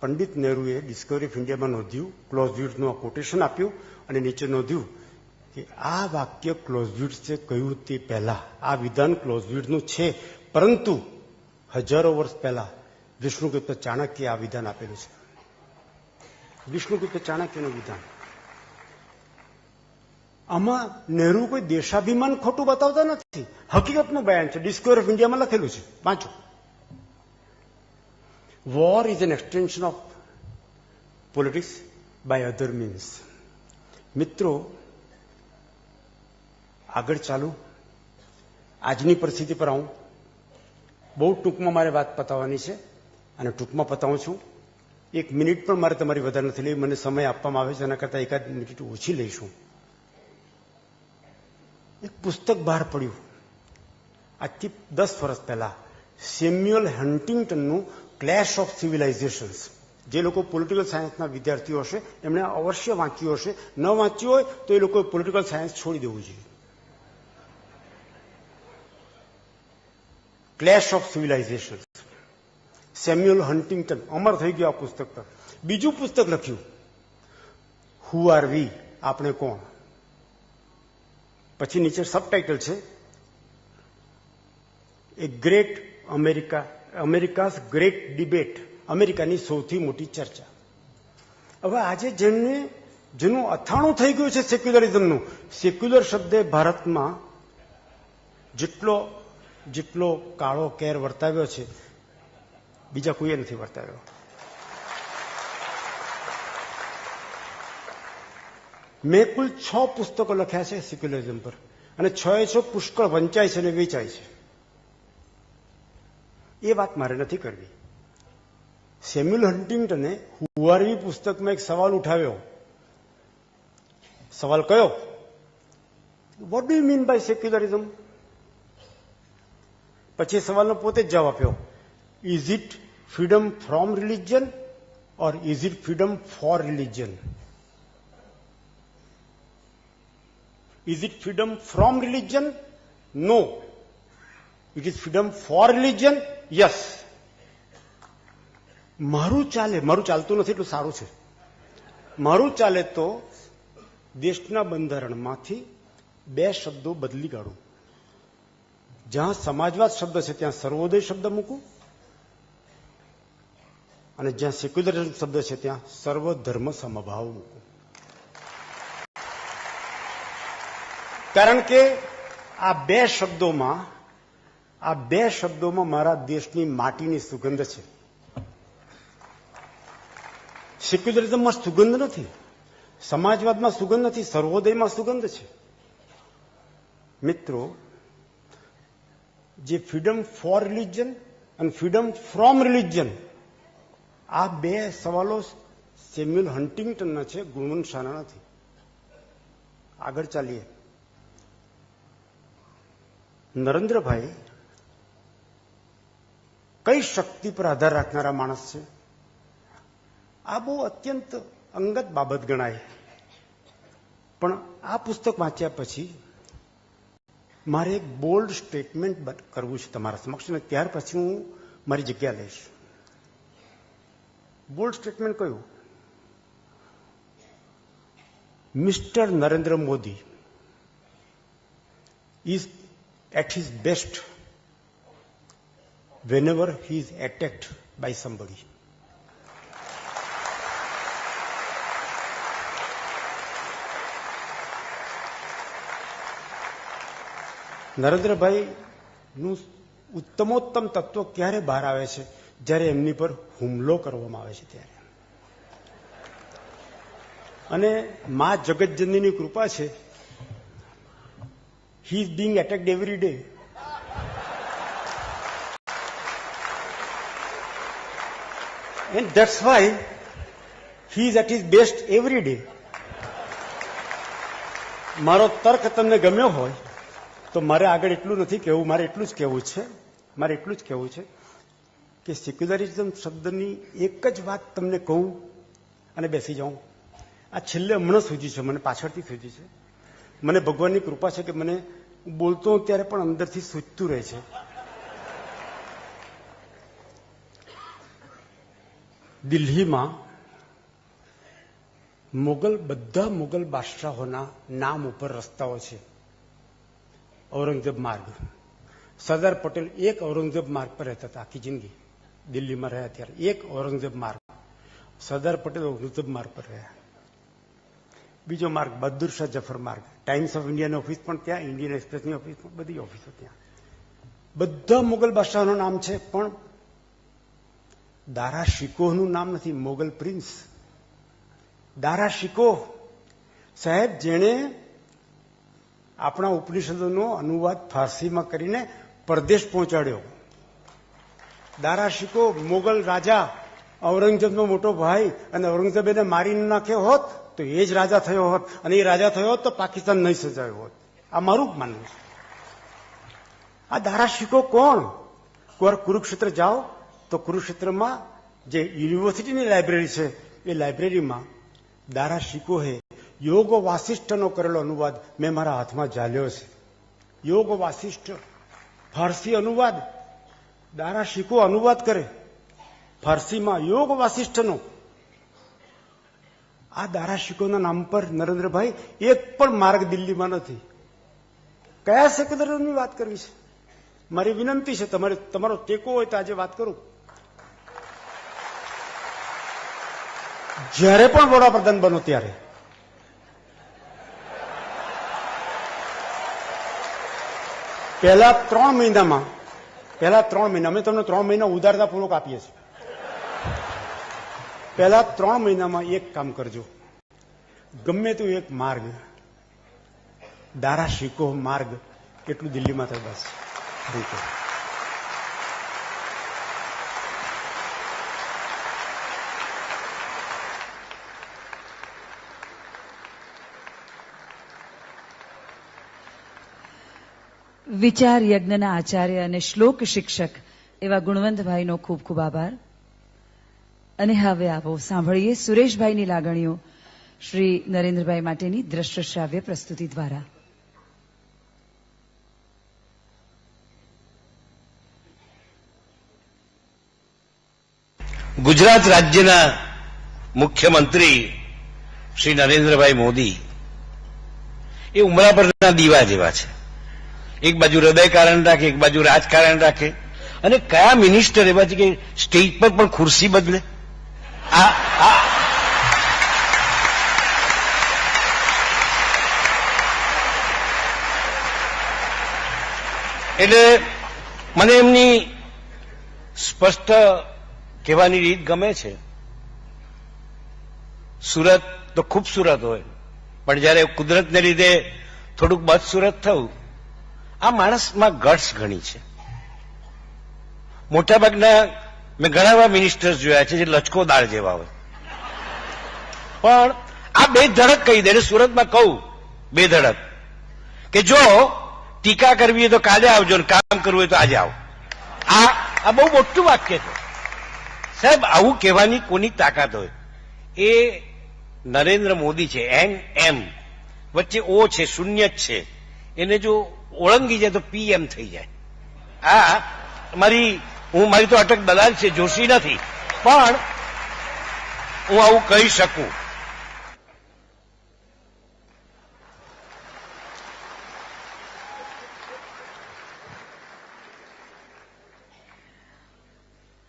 પંડિત નહેરુએ ડિસ્કવરી ઓફ ઇન્ડિયામાં નોંધ્યું, ક્લોઝવિટ્ઝનું આ કોટેશન આપ્યું અને નીચે નોંધ્યું કે આ વાક્ય ક્લોઝવિટ્ઝે કહ્યું તે પહેલા આ વિધાન ક્લોઝવિટ્ઝનું છે, પરંતુ હજારો વર્ષ પહેલા વિષ્ણુગુપ્ત ચાણક્ય આ વિધાન આપેલું છે. વિષ્ણુગુપ્ત ચાણક્યનું વિધાન. આમાં નહેરુ કોઈ દેશાભિમાન ખોટું બતાવતા નથી, હકીકતનું બયાન છે. ડિસ્કવરી ઓફ ઇન્ડિયામાં લખેલું છે, વાંચો. War is an extension of politics by other means. મિત્રો, આગળ ચાલુ, આજની પરિસ્થિતિ પર આવું. બહુ ટૂંકમાં મારે વાત પતાવવાની છે અને ટૂંકમાં પતાવું છું. 1 મિનિટ પણ મારે તમારી વધારે નથી લેવી, મને સમય આપવામાં આવે છે, એના કરતાં એકાદ મિનિટ ઓછી લઈશું. એક પુસ્તક બહાર પડ્યું આજથી 10 વર્ષ પહેલા, સેમ્યુઅલ હન્ટિંગ્ટનનું ક્લેશ ઓફ સિવિલાઇઝેશન્સ. જે લોકો પોલિટિકલ સાયન્સના વિદ્યાર્થીઓ હશે એમણે અવશ્ય વાંચ્યું હશે, ન વાંચ્યું હોય તો એ લોકોએ પોલિટિકલ સાયન્સ છોડી દેવું જોઈએ. ક્લેશ ઓફ સિવિલાઇઝેશન, સેમ્યુઅલ હન્ટિંગ્ટન. અમર થઈ ગયું આ પુસ્તક પર. બીજું પુસ્તક લખ્યું, હુ આર વી, આપણે કોણ. પછી નીચે સબટાઇટલ છે, એ ગ્રેટ અમેરિકાઝ ગ્રેટ ડિબેટ, અમેરિકાની સૌથી મોટી ચર્ચા. હવે આજે જેનું અથાણું થઈ ગયું છે સેક્યુલરિઝમનું, સેક્યુલર શબ્દે ભારતમાં જેટલો કાળો કેર વર્તાવ્યો છે બીજા કોઈએ નથી વર્તાવ્યો. મેં કુલ 6 પુસ્તકો લખ્યા છે સેક્યુલરિઝમ પર, અને 6 પુષ્કળ વંચાય છે અને વેચાય છે. એ વાત મારે નથી કરવી. સેમ્યુઅલ હન્ટિંગ્ટને હુ આર વી પુસ્તકમાં એક સવાલ ઉઠાવ્યો. સવાલ કયો? What do you mean by secularism? પછી સવાલનો પોતે જ જવાબ આપ્યો, is it freedom from religion or is it freedom for religion? Is it freedom from religion? No. It is freedom for religion? Yes. મારું ચાલતું નથી એટલું સારું છે. મારું ચાલે તો દેશના બંધારણમાંથી 2 શબ્દો બદલી કાઢું. જ્યાં સમાજવાદ શબ્દ છે ત્યાં સર્વોદય શબ્દ મૂકું, અને જ્યાં સેક્યુલરિઝમ શબ્દ છે ત્યાં સર્વધર્મ સમભાવ મૂકું. કારણ કે આ 2 શબ્દોમાં મારા દેશની માટીની સુગંધ છે. સેક્યુલરિઝમમાં સુગંધ નથી, સમાજવાદમાં સુગંધ નથી, સર્વોદયમાં સુગંધ છે. મિત્રો, જે ફ્રીડમ ફોર રિલિજન અને ફ્રીડમ ફ્રોમ રિલિજન, આ 2 સવાલો સેમ્યુઅલ હન્ટિંગ્ટનના છે, ગુણવંત શાહના નથી. આગળ ચાલીએ. નરેન્દ્રભાઈ કઈ શક્તિ પર આધાર રાખનારા માણસ છે? આ બહુ અત્યંત અંગત બાબત ગણાય, પણ આ પુસ્તક વાંચ્યા પછી મારે એક બોલ્ડ સ્ટેટમેન્ટ કરવું છે તમારા સમક્ષ, અને ત્યાર પછી હું મારી જગ્યા લઈશ. બોલ્ડ સ્ટેટમેન્ટ કયું? Mister Narendra Modi is at his best whenever he is attacked by somebody. નરેન્દ્રભાઈનું ઉત્તમોત્તમ તત્વ ક્યારે બહાર આવે છે? જ્યારે એમની પર હુમલો કરવામાં આવે છે ત્યારે. અને મા જગતજનનીની કૃપા છે, he is being attacked every day. And that's why he is at his best every day. મારો તર્ક તમને ગમ્યો હોય તો મારે આગળ એટલું નથી કહેવું, મારે એટલું જ કહેવું છે કે સેક્યુલરિઝમ શબ્દની એક જ વાત તમને કહું અને બેસી જાઉં. આ છેલ્લે હમણાં સૂજી છે, મને પાછળથી સૂજી છે. મને ભગવાનની કૃપા છે કે મને બોલતો હું ત્યારે પણ અંદરથી સૂચતું રહે છે. દિલ્હીમાં બધા મુગલ બાદશાહોના નામ ઉપર રસ્તાઓ છે. ઔરંગઝેબ માર્ગ, સરદાર પટેલ એક ઔરંગઝેબ માર્ગ પર રહેતા હતા આખી જિંદગી. દિલ્હીમાં રહ્યા ત્યારે એક ઔરંગઝેબ માર્ગ, સરદાર પટેલ ઔરંગઝેબ માર્ગ પર રહ્યા. બીજો માર્ગ બહાદુર શાહ જફર માર્ગ, ટાઈમ્સ ઓફ ઇન્ડિયાની ઓફિસ પણ ત્યાં, ઇન્ડિયન એક્સપ્રેસની ઓફિસ પણ, બધી ઓફિસો ત્યાં. બધા મુગલ બાદશાહોનું નામ છે, પણ દારા શિકોહનું નામ નથી. મોગલ પ્રિન્સ દારા શિકોહ સાહેબ, જેણે આપણા ઉપનિષદોનો અનુવાદ ફારસીમાં કરીને પરદેશ પહોંચાડ્યો. દારા શિકોહ મોગલ રાજા, ઔરંગઝેબનો મોટો ભાઈ, અને ઔરંગઝેબ એને મારી નાખ્યો હોત તો એ જ રાજા થયો હોત, અને એ રાજા થયો હોત તો પાકિસ્તાન નહીં સજાયો હોત. આ મારું જ માનવું છે. આ દારા શિકોહ કોણ? કુરુક્ષેત્ર જાઓ તો કુરુક્ષેત્રમાં જે યુનિવર્સિટીની લાઇબ્રેરી છે, એ લાઇબ્રેરીમાં દારા શિકોહે યોગ વાસિષ્ઠનો કરેલો અનુવાદ મેં મારા હાથમાં ઝાલ્યો છે. યોગ વાસિષ્ઠ ફારસી અનુવાદ, દારા શિકોહ અનુવાદ કરે ફારસીમાં યોગ વાસિષ્ઠનો. આ દારા શિકોહના નામ પર નરેન્દ્રભાઈ એક પણ માર્ગ દિલ્હીમાં નથી. કયા સેક્યુલરની વાત કરવી છે? મારી વિનંતી છે, તમારો ટેકો હોય તો આજે વાત કરું. જ્યારે પણ વડાપ્રધાન બનો ત્યારે પહેલા 3 મહિનામાં અમે તમને 3 મહિના ઉદારતાપૂર્વક આપીએ છીએ. પહેલા 3 મહિનામાં એક કામ કરજો, ગમે તે એક માર્ગ, દારા શિકોહ માર્ગ એટલું દિલ્હીમાં થાય બસ. વિચાર યજ્ઞના આચાર્ય અને શ્લોક શિક્ષક એવા ગુણવંતભાઈનો ખૂબ ખૂબ આભાર. અને હવે આવો સાંભળીએ સુરેશભાઈની લાગણીઓ શ્રી નરેન્દ્રભાઈ માટેની દ્રશ્ય શ્રાવ્ય પ્રસ્તુતિ દ્વારા. ગુજરાત રાજ્યના મુખ્યમંત્રી શ્રી નરેન્દ્રભાઈ મોદી એ ઉમરા પરના દીવા જેવા છે. એક બાજુ હૃદયકારણ રાખે, એક બાજુ રાજકારણ રાખે, અને કયા મિનિસ્ટર એવા છે કે સ્ટેજ પર પણ ખુરશી બદલે. એટલે મને એમની સ્પષ્ટ કહેવાની રીત ગમે છે. સુરત તો ખૂબસૂરત હોય, પણ જયારે કુદરતને લીધે થોડુંક બદસુરત થયું, આ માણસમાં ગટ્સ ઘણી છે. મોટાભાગના મેં ઘણા એવા મિનિસ્ટર્સ જોયા છે જે લચકોદાર જેવા હોય, પણ આ બે ધડક કહી દે. સુરતમાં કહું બે ધડક કે જો ટીકા કરવી હોય તો કાલે આવજો, ને કામ કરવું હોય તો આજે આવો. આ બહુ મોટું વાક્ય છે સાહેબ. આવું કહેવાની કોની તાકાત હોય? એ નરેન્દ્ર મોદી છે. એમ વચ્ચે ઓ છે, શૂન્ય જ છે. એને જો ઓળંગી જાય તો પીએમ થઈ જાય. મારી તો અટક દલાલ છે, જોશી નથી, પણ હું આવું કહી શકું.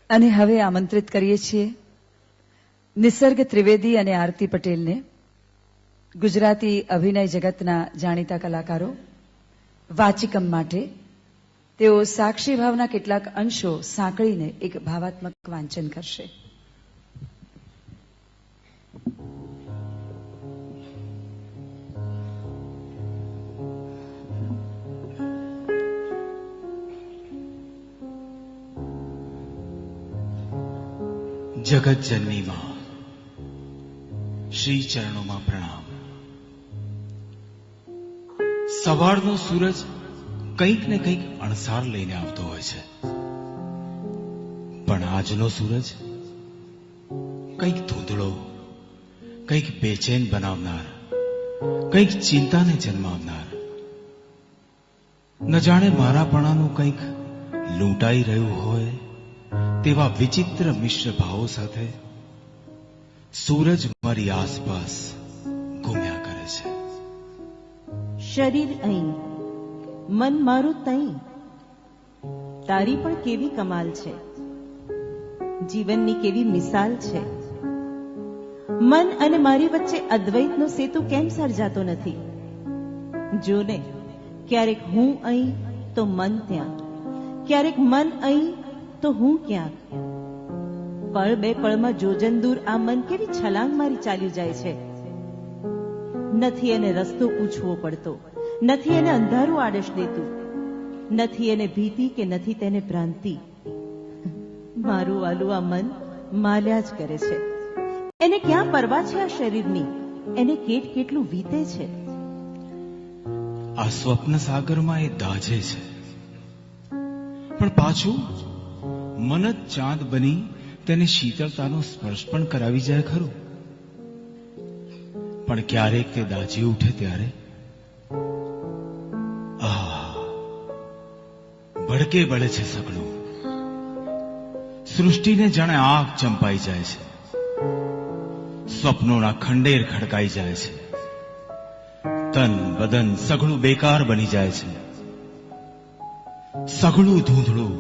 અને હવે આમંત્રિત કરીએ છીએ નિસર્ગ ત્રિવેદી અને આરતી પટેલને, ગુજરાતી અભિનય જગતના જાણીતા કલાકારો, વાચિકમ માટે. તેઓ સાક્ષી ભાવના કેટલાક અંશો સાંકળીને એક ભાવાત્મક વાંચન કરશે. જગત જનની માં, શ્રી ચરણોમાં પ્રણામ. સવારનો સૂરજ કંઈક ને કંઈક અણસાર લઈને આવતો હોય છે, પણ આજનો સૂરજ કંઈક ધૂંધળો, કંઈક બેચેન બનાવનાર, કંઈક ચિંતાને જન્માવનાર. ન જાણે મારાપણાનું કંઈક લૂંટાઈ રહ્યું હોય તેવા વિચિત્ર મિશ્ર ભાવો સાથે સૂરજ મારી આસપાસ ઘૂમ્યા કરે છે. શરીર અહીં, મન મારું તઈ. તારી પણ કેવી કમાલ છે, જીવનની કેવી મિસાલ છે. મન અને મારી વચ્ચે અદ્વૈતનો સેતુ કેમ સર્જાતો નથી? જો ને, ક્યારેક હું અહીં તો મન ત્યાં, ક્યારેક મન અહીં તો હું ક્યાંક. પળ બે પળમાં જોજન દૂર આ મન કેવી છલાંગ મારી ચાલ્યું જાય છે. નથી એને રસ્તો પૂછવો પડતો, નથી એને અંધારું આડશ દેતું, નથી એને ભીતિ કે નથી તેને ભ્રાંતિ. મારું વાલું આ મન માલ્યા જ કરે છે. એને ક્યાં પરવા છે આ શરીરની? એને કેટ કેટલું વીતે છે. આ સ્વપ્ન સાગરમાં એ દાઝે છે, પણ પાછું મન જ ચાંદ બની તેને શીતળતાનો સ્પર્શ પણ કરાવી જાય ખરું. પણ ક્યારેક તે દાઝી ઉઠે ત્યારે ભડકે બળે છે સગળું. સૃષ્ટિને જાણે આગ ચંપાઈ જાય છે. સ્વપ્નોના ખંડેર ખડકાઈ જાય છે. તન બદન સગળું બેકાર બની જાય છે. સગળું ધૂંધળું,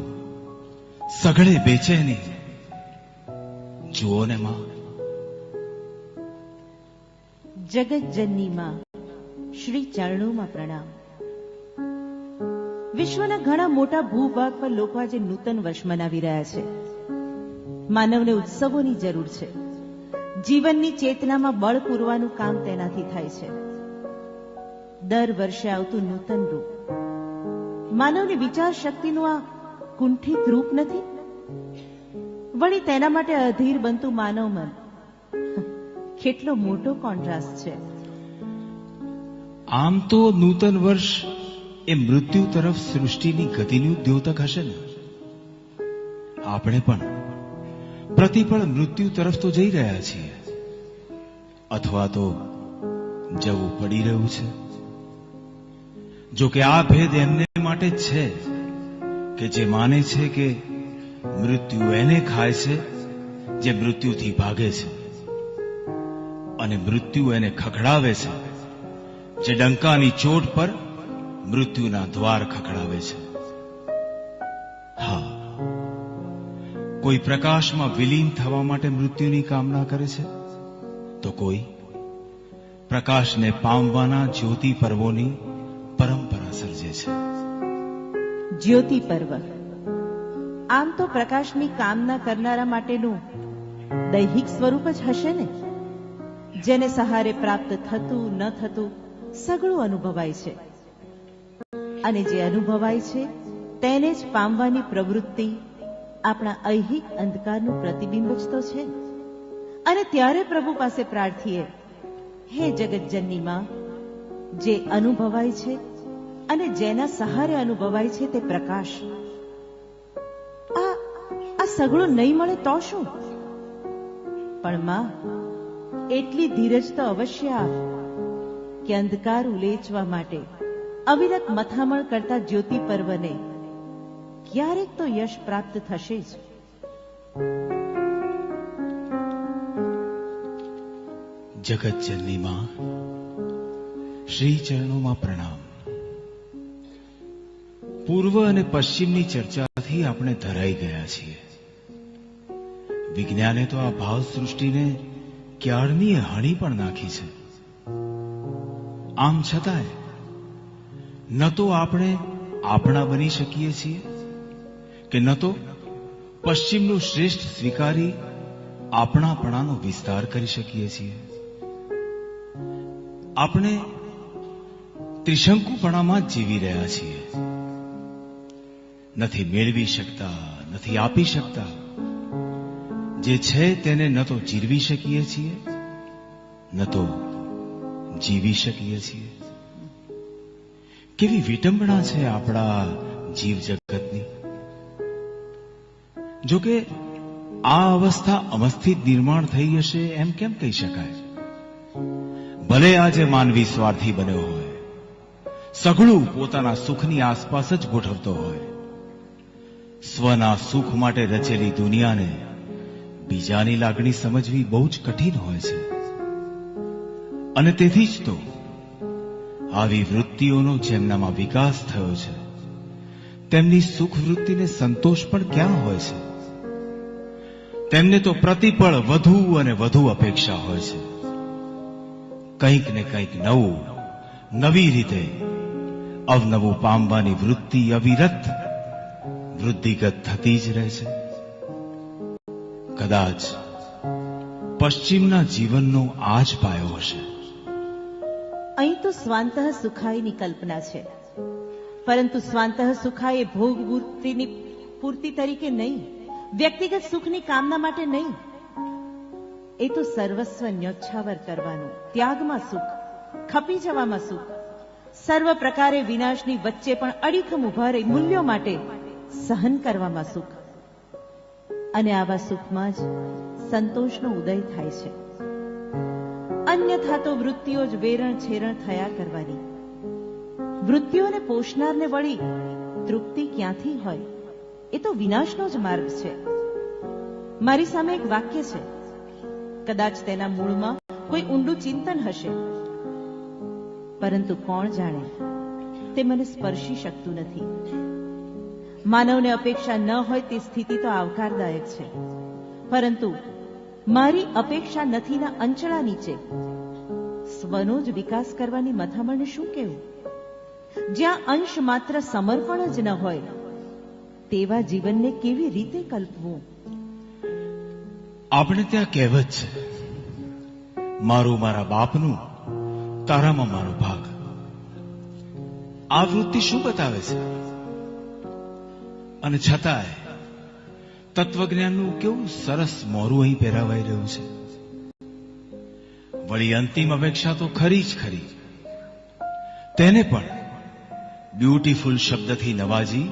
સગળે બેચેની. જુઓ ને માં, જગતજનની માં શ્રી ચરણોમાં પ્રણામ. વિશ્વના ઘણા મોટા ભૂભાગ પર લોકો આજે નૂતન વર્ષ મનાવી રહ્યા છે. માનવને ઉત્સવોની જરૂર છે. જીવનની ચેતનામાં બળ પૂરવાનું કામ તેનાથી થાય છે. દર વર્ષે આવતું નૂતન રૂપ માનવની વિચાર શક્તિનું આ કુંઠિત રૂપ નથી? વળી તેના માટે અધીર બનતું માનવ મન કેટલો મોટો કોન્ટ્રાસ્ટ છે. આમ તો નૂતન વર્ષ એ મૃત્યુ તરફ સૃષ્ટિની ગતિનું દ્યોતક હશે ને? આપણે પણ પ્રતિપળ મૃત્યુ તરફ તો જઈ રહ્યા છીએ, અથવા તો જવું પડી રહ્યું છે. જો કે આ ભેદ એમને માટે જ છે કે જે માને છે કે મૃત્યુ એને ખાય છે જે મૃત્યુથી ભાગે છે, અને મૃત્યુ એને ખખડાવે છે જે ડંકાની ચોટ પર મૃત્યુના દ્વાર ખખડાવે છે. હા, કોઈ પ્રકાશમાં વિલીન થવા માટે મૃત્યુની કામના કરે છે, તો કોઈ પ્રકાશને પામવાના જ્યોતિ પર્વોની પરંપરા સર્જે છે. જ્યોતિ પર્વ આમ તો પ્રકાશની કામના કરનારા માટેનું દૈહિક સ્વરૂપ જ હશે ને, જેને સહારે પ્રાપ્ત થતું ન થતું સગળું અનુભવાય છે. અને જે અનુભવાય છે તેને જ પામવાની પ્રવૃત્તિ આપણા ઐહિક અંધકારનું પ્રતિબિંબ જ તો છે. અને ત્યારે પ્રભુ પાસે પ્રાર્થીએ, હે જગતજનની માં, જે અનુભવાય છે અને જેના સહારે અનુભવાય છે તે પ્રકાશ, આ સગળું નહીં મળે તો શું? પણ માં, એટલી ધીરજ તો અવશ્ય આપ કે અંધકાર ઉલેચવા માટે અવિરત મથામણ કરતા જ્યોતિ પર્વને ક્યારેક તો યશ પ્રાપ્ત થશે જ. જગતજનની માં શ્રી ચરણોમાં પ્રણામ. પૂર્વ અને પશ્ચિમની ચર્ચાથી આપણે ધરાઈ ગયા છીએ. વિજ્ઞાને તો આ ભાવ સૃષ્ટિને ક્યારની હણી પણ નાખી છે. આમ છતાંય ન તો આપણે આપણા બની શકીએ છીએ કે ન તો પશ્ચિમનું શ્રેષ્ઠ સ્વીકારી આપણાપણાનો વિસ્તાર કરી શકીએ છીએ. આપણે ત્રિશંકુપણામાં જ જીવી રહ્યા છીએ. નથી મેળવી શકતા, નથી આપી શકતા. જે છે તેને ન તો જીરવી શકીએ છીએ, ન તો જીવી શકીએ છીએ. કેવી વિટંબણા છે આપણા જીવ જગતની. જોકે આ અવસ્થા અમસ્થી નિર્માણ થઈ હશે એમ કેમ કહી શકાય? ભલે આજે માનવી સ્વાર્થી બન્યો હોય, સઘળું પોતાના સુખની આસપાસ જ ગોઠવતો હોય, સ્વના સુખ માટે રચેલી દુનિયાને બીજાની લાગણી સમજવી બહુ જ કઠિન હોય છે. અને તેથી જ તો આવી વૃત્તિઓનો જેમનામાં વિકાસ થયો છે તેમની સુખ વૃત્તિને સંતોષ પણ ક્યાં હોય છે? તેમને તો પ્રતિપળ વધુ અને વધુ અપેક્ષા હોય છે. કંઈક ને કંઈક નવું, નવી રીતે અવનવું પામવાની વૃત્તિ અવિરત વૃદ્ધિગત થતી જ રહે છે. કદાચ પશ્ચિમના જીવનનો આ જ પાયો હશે. અહીં તો સ્વાંતઃ સુખાયની કલ્પના છે, પરંતુ સ્વાંતઃ સુખાય એ ભોગ વૃત્તિની પૂર્તિ તરીકે નહીં, વ્યક્તિગત સુખની કામના માટે નહીં. એ તો સર્વસ્વ ન્યોછાવર કરવાનું, ત્યાગમાં સુખ, ખપી જવામાં સુખ, સર્વ પ્રકારે વિનાશની વચ્ચે પણ અડીખમ ઉભા રહી મૂલ્યો માટે સહન કરવામાં સુખ. અને આવા સુખમાં જ સંતોષનો ઉદય થાય છે. અન્યથા તો વૃત્તિઓ જ વેરણ છેરણ થયા કરવાની. વૃત્તિઓને પોષનારને વળી તૃપ્તિ ક્યાંથી હોય? એ તો વિનાશનો જ માર્ગ છે. મારી સામે એક વાક્ય છે, કદાચ તેના મૂળમાં કોઈ ઊંડું ચિંતન હશે, પરંતુ કોણ જાણે તે મને સ્પર્શી શકતું નથી. માનવને અપેક્ષા ન હોય તે સ્થિતિ તો આવકારદાયક છે, પરંતુ મારી અપેક્ષા નથીના અંચળા નીચે સ્વનો જ વિકાસ કરવાની મથામણને શું કહેવું? જ્યાં અંશ માત્ર સમર્પણ જ ન હોય તેવા જીવનને કેવી રીતે કલ્પવું? આપણે ત્યાં કહેવત છે, મારું મારા બાપનું, તારામાં મારો ભાગ. આ વૃત્તિ શું બતાવે છે? અને છતાંય તત્વજ્ઞાનનું કેવું સરસ મોરું અહીં પહેરાવાઈ રહ્યું છે. વળી અંતિમ અપેક્ષા તો ખરી જ ખરી, તેને પણ બ્યુટીફુલ શબ્દથી નવાજી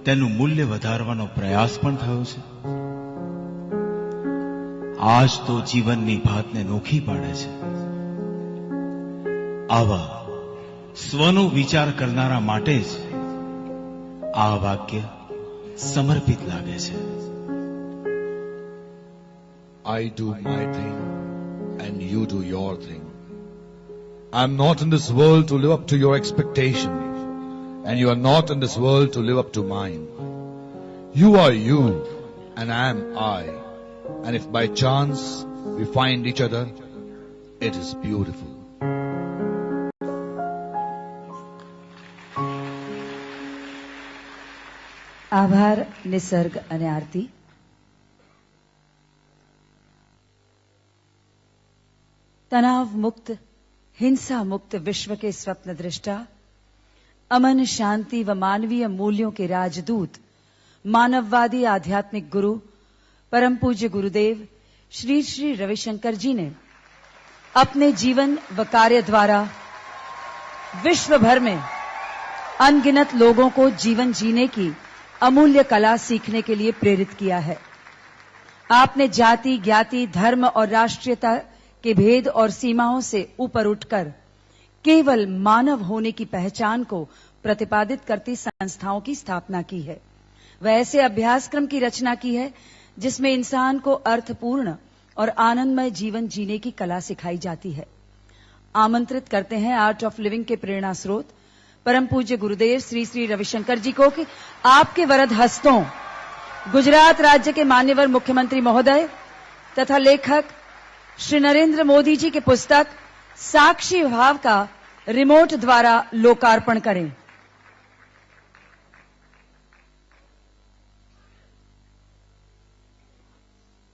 તેનું મૂલ્ય વધારવાનો પ્રયાસ પણ થયો છે. આજ તો જીવનની ભાતને નોખી પાડે છે. આવા સ્વનો વિચાર કરનારા માટે જ આ વાક્ય સમર્પિત લાગે છે. I do my thing and you do your thing. I'm not in this world to live up to your expectation, and you are not in this world to live up to mine. You are you and I am I, and if by chance we find each other, it is beautiful. આભાર નિસર્ગ અને આરતી. तनाव मुक्त, हिंसा मुक्त विश्व के स्वप्न दृष्टा, अमन शांति व मानवीय मूल्यों के राजदूत, मानववादी आध्यात्मिक गुरु परम पूज्य गुरुदेव श्री श्री रविशंकर जी ने अपने जीवन व कार्य द्वारा विश्व भर में अनगिनत लोगों को जीवन जीने की अमूल्य कला सीखने के लिए प्रेरित किया है. आपने जाति, ज्ञाति, धर्म और राष्ट्रीयता के भेद और सीमाओं से ऊपर उठकर केवल मानव होने की पहचान को प्रतिपादित करती संस्थाओं की स्थापना की है. वह ऐसे अभ्यासक्रम की रचना की है जिसमें इंसान को अर्थपूर्ण और आनंदमय जीवन जीने की कला सिखाई जाती है. आमंत्रित करते हैं आर्ट ऑफ लिविंग के प्रेरणा स्रोत परम पूज्य गुरुदेव श्री श्री रविशंकर जी को कि आपके वरद हस्तों गुजरात राज्य के मान्यवर मुख्यमंत्री महोदय तथा लेखक श्री नरेंद्र मोदी जी की पुस्तक साक्षी भाव का रिमोट द्वारा लोकार्पण करें.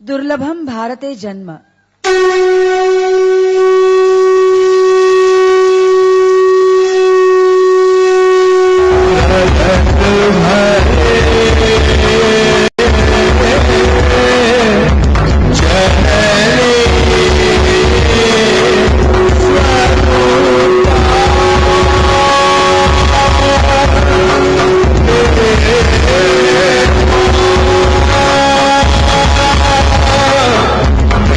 दुर्लभम भारते जन्म.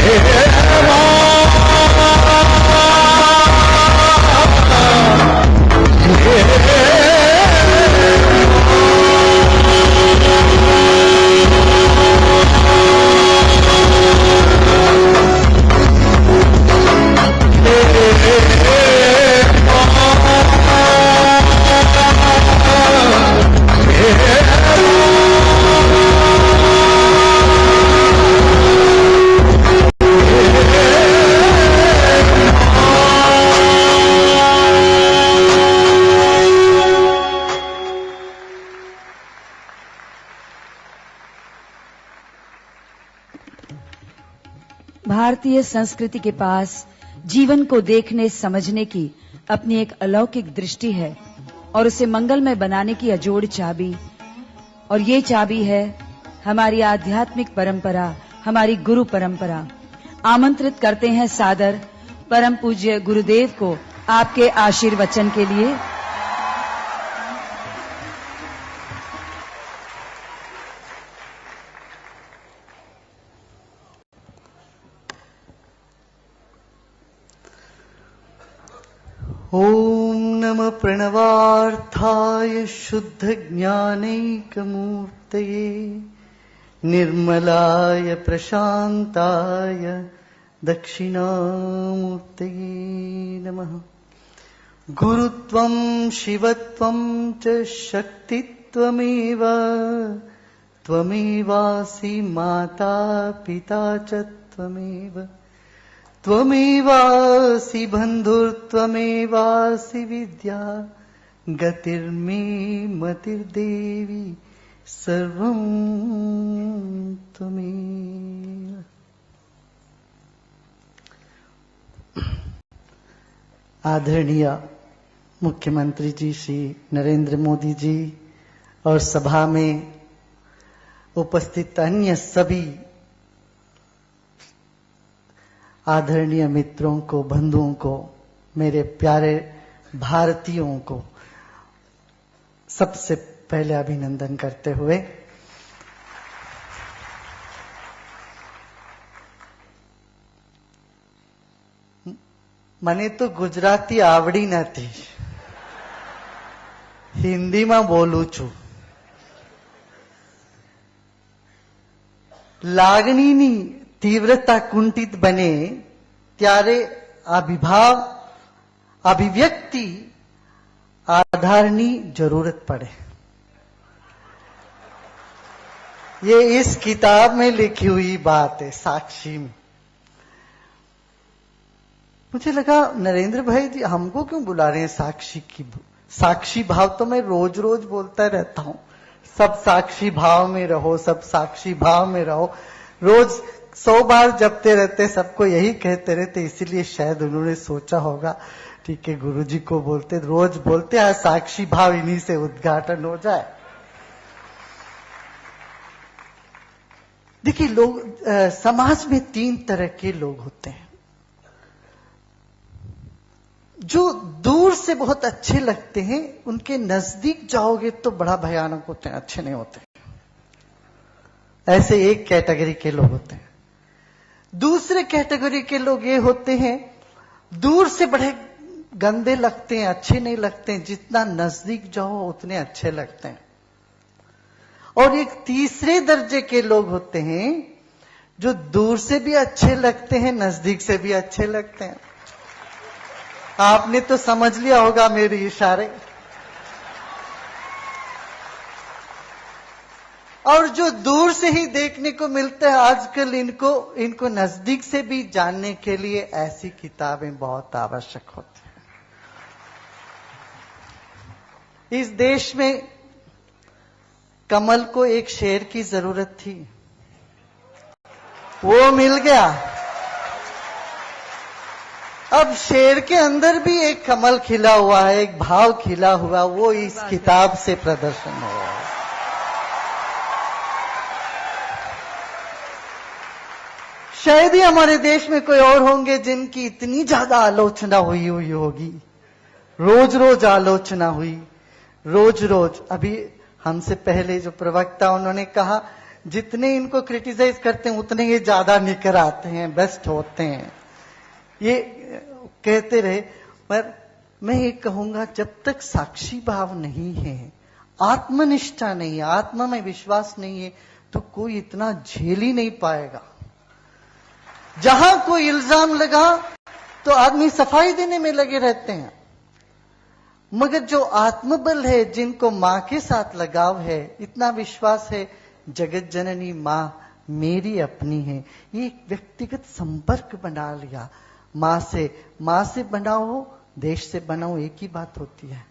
Hey, भारतीय संस्कृति के पास जीवन को देखने समझने की अपनी एक अलौकिक दृष्टि है और उसे मंगलमय बनाने की अजोड़ चाबी, और ये चाबी है हमारी आध्यात्मिक परंपरा, हमारी गुरु परंपरा। आमंत्रित करते हैं सादर परम पूज्य गुरुदेव को आपके आशीर्वचन के लिए। ॐ नमः प्रणवार्थाय शुद्ध ज्ञानैकमूर्तये निर्मलाय प्रशान्ताय दक्षिणामूर्तये नमः। गुरुत्वं शिवत्वं च शक्तित्वमेव त्वमेवासि माता पिता च त्वमेव त्वमेवासि बन्धुर्त्वमेवासि विद्या गतिर्मे मतिर्देवी सर्वं त्वमेव। आदरणीय मुख्यमंत्री जी श्री नरेंद्र मोदी जी और सभा में उपस्थित अन्य सभी आदरणीय मित्रों को, बंधुओं को, मेरे प्यारे भारतीयों को सबसे पहले अभिनंदन करते हुए મને તો ગુજરાતી આવડી નથી, હિન્દીમાં બોલું છું. લાગણીની તીવ્રતા કુંઠિત બને ત્યારે અભિવ્યક્તિ આધારની જરૂરત પડે. ये इस किताब में लिखी हुई बात है, साक्षी में. मुझे लगा नरेंद्र भाई जी हमको क्यों बुला रहे हैं साक्षी भाव तो मैं रोज रोज बोलता रहता हूं, सब साक्षी भाव में रहो, सब साक्षी भाव में रहो. रोज 100 बार जपते रहते, सबको यही कहते रहते, इसीलिए शायद उन्होंने सोचा होगा ठीक है गुरुजी को बोलते, रोज बोलते हैं, साक्षी भाव इन्हीं से उद्घाटन हो जाए. देखिए लोग समाज में 3 तरह के लोग होते हैं. जो दूर से बहुत अच्छे लगते हैं, उनके नजदीक जाओगे तो बड़ा भयानक होते हैं, अच्छे नहीं होते. ऐसे एक कैटेगरी के लोग होते हैं. दूसरे कैटेगरी के लोग ये होते हैं, दूर से बड़े गंदे लगते हैं, अच्छे नहीं लगते हैं, जितना नजदीक जाओ उतने अच्छे लगते हैं. और एक तीसरे दर्जे के लोग होते हैं जो दूर से भी अच्छे लगते हैं, नजदीक से भी अच्छे लगते हैं. आपने तो समझ लिया होगा मेरे इशारे. और जो दूर से ही देखने को मिलता है आजकल, इनको नजदीक से भी जानने के लिए ऐसी किताबें बहुत आवश्यक होती हैं. इस देश में कमल को एक शेर की जरूरत थी, वो मिल गया. अब शेर के अंदर भी एक कमल खिला हुआ है, एक भाव खिला हुआ, वो इस किताब से प्रदर्शन हो रहा है. शायद ही हमारे देश में कोई और होंगे जिनकी इतनी ज्यादा आलोचना हुई होगी. रोज रोज आलोचना हुई, रोज रोज. अभी हमसे पहले जो प्रवक्ता उन्होंने कहा जितने इनको क्रिटिसाइज करते हैं उतने ये ज्यादा निकर आते हैं, बेस्ट होते हैं, ये कहते रहे. पर मैं ये कहूंगा जब तक साक्षी भाव नहीं है, आत्मनिष्ठा नहीं है, आत्मा में विश्वास नहीं है, तो कोई इतना झेल ही नहीं पाएगा. जहां कोई इल्जाम लगा तो आदमी सफाई देने में लगे रहते हैं. मगर जो आत्मबल है, जिनको मां के साथ लगाव है, इतना विश्वास है जगत जननी मां मेरी अपनी है, ये एक व्यक्तिगत संपर्क बना लिया. मां से बनाओ, देश से बनाओ, एक ही बात होती है.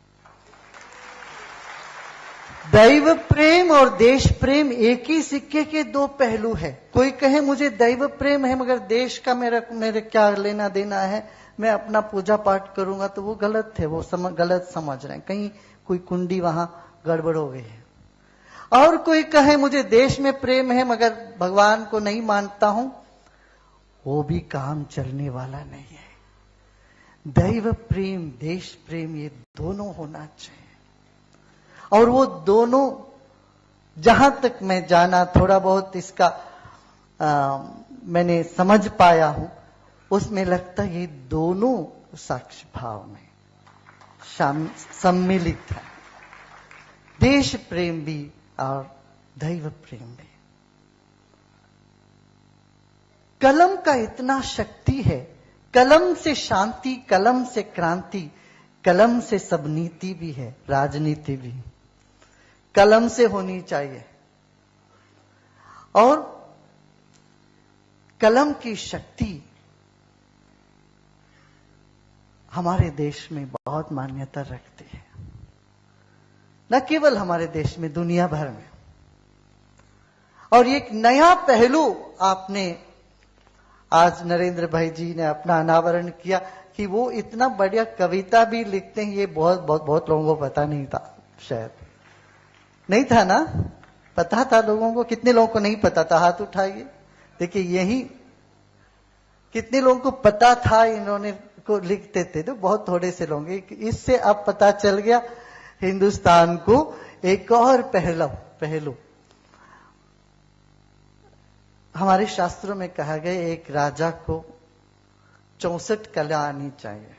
दैव प्रेम और देश प्रेम एक ही सिक्के के दो पहलू है। कोई कहे मुझे दैव प्रेम है मगर देश का मेरे क्या लेना देना है, मैं अपना पूजा पाठ करूंगा, तो वो गलत है, वो गलत समझ रहे हैं, कहीं कोई कुंडी वहां गड़बड़ हो गई है। और कोई कहे मुझे देश में प्रेम है मगर भगवान को नहीं मानता हूं, वो भी काम चलने वाला नहीं है। दैव प्रेम, देश प्रेम, ये दोनों होना चाहिए। और वो दोनों, जहां तक मैं जाना, थोड़ा बहुत इसका मैंने समझ पाया हूं, उसमें लगता है ये दोनों साक्ष्य भाव में सम्मिलित है, देश प्रेम भी और दैव प्रेम भी। कलम का इतना शक्ति है, कलम से शांति, कलम से क्रांति, कलम से सब नीति भी है, राजनीति भी कलम से होनी चाहिए। और कलम की शक्ति हमारे देश में बहुत मान्यता रखती है, न केवल हमारे देश में, दुनिया भर में। और एक नया पहलू आपने आज नरेंद्र भाई जी ने अपना अनावरण किया कि वो इतना बढ़िया कविता भी लिखते हैं, ये बहुत लोगों को पता नहीं था, शायद नहीं था ना, पता था लोगों को? कितने लोगों को नहीं पता था? हाथ उठाइए। देखिए यही कितने लोगों को पता था, इन्होंने को लिखते थे, तो बहुत थोड़े से लोग। इससे अब पता चल गया हिंदुस्तान को एक और पहलू। हमारे शास्त्रों में कहा गया एक राजा को 64 कला आनी चाहिए।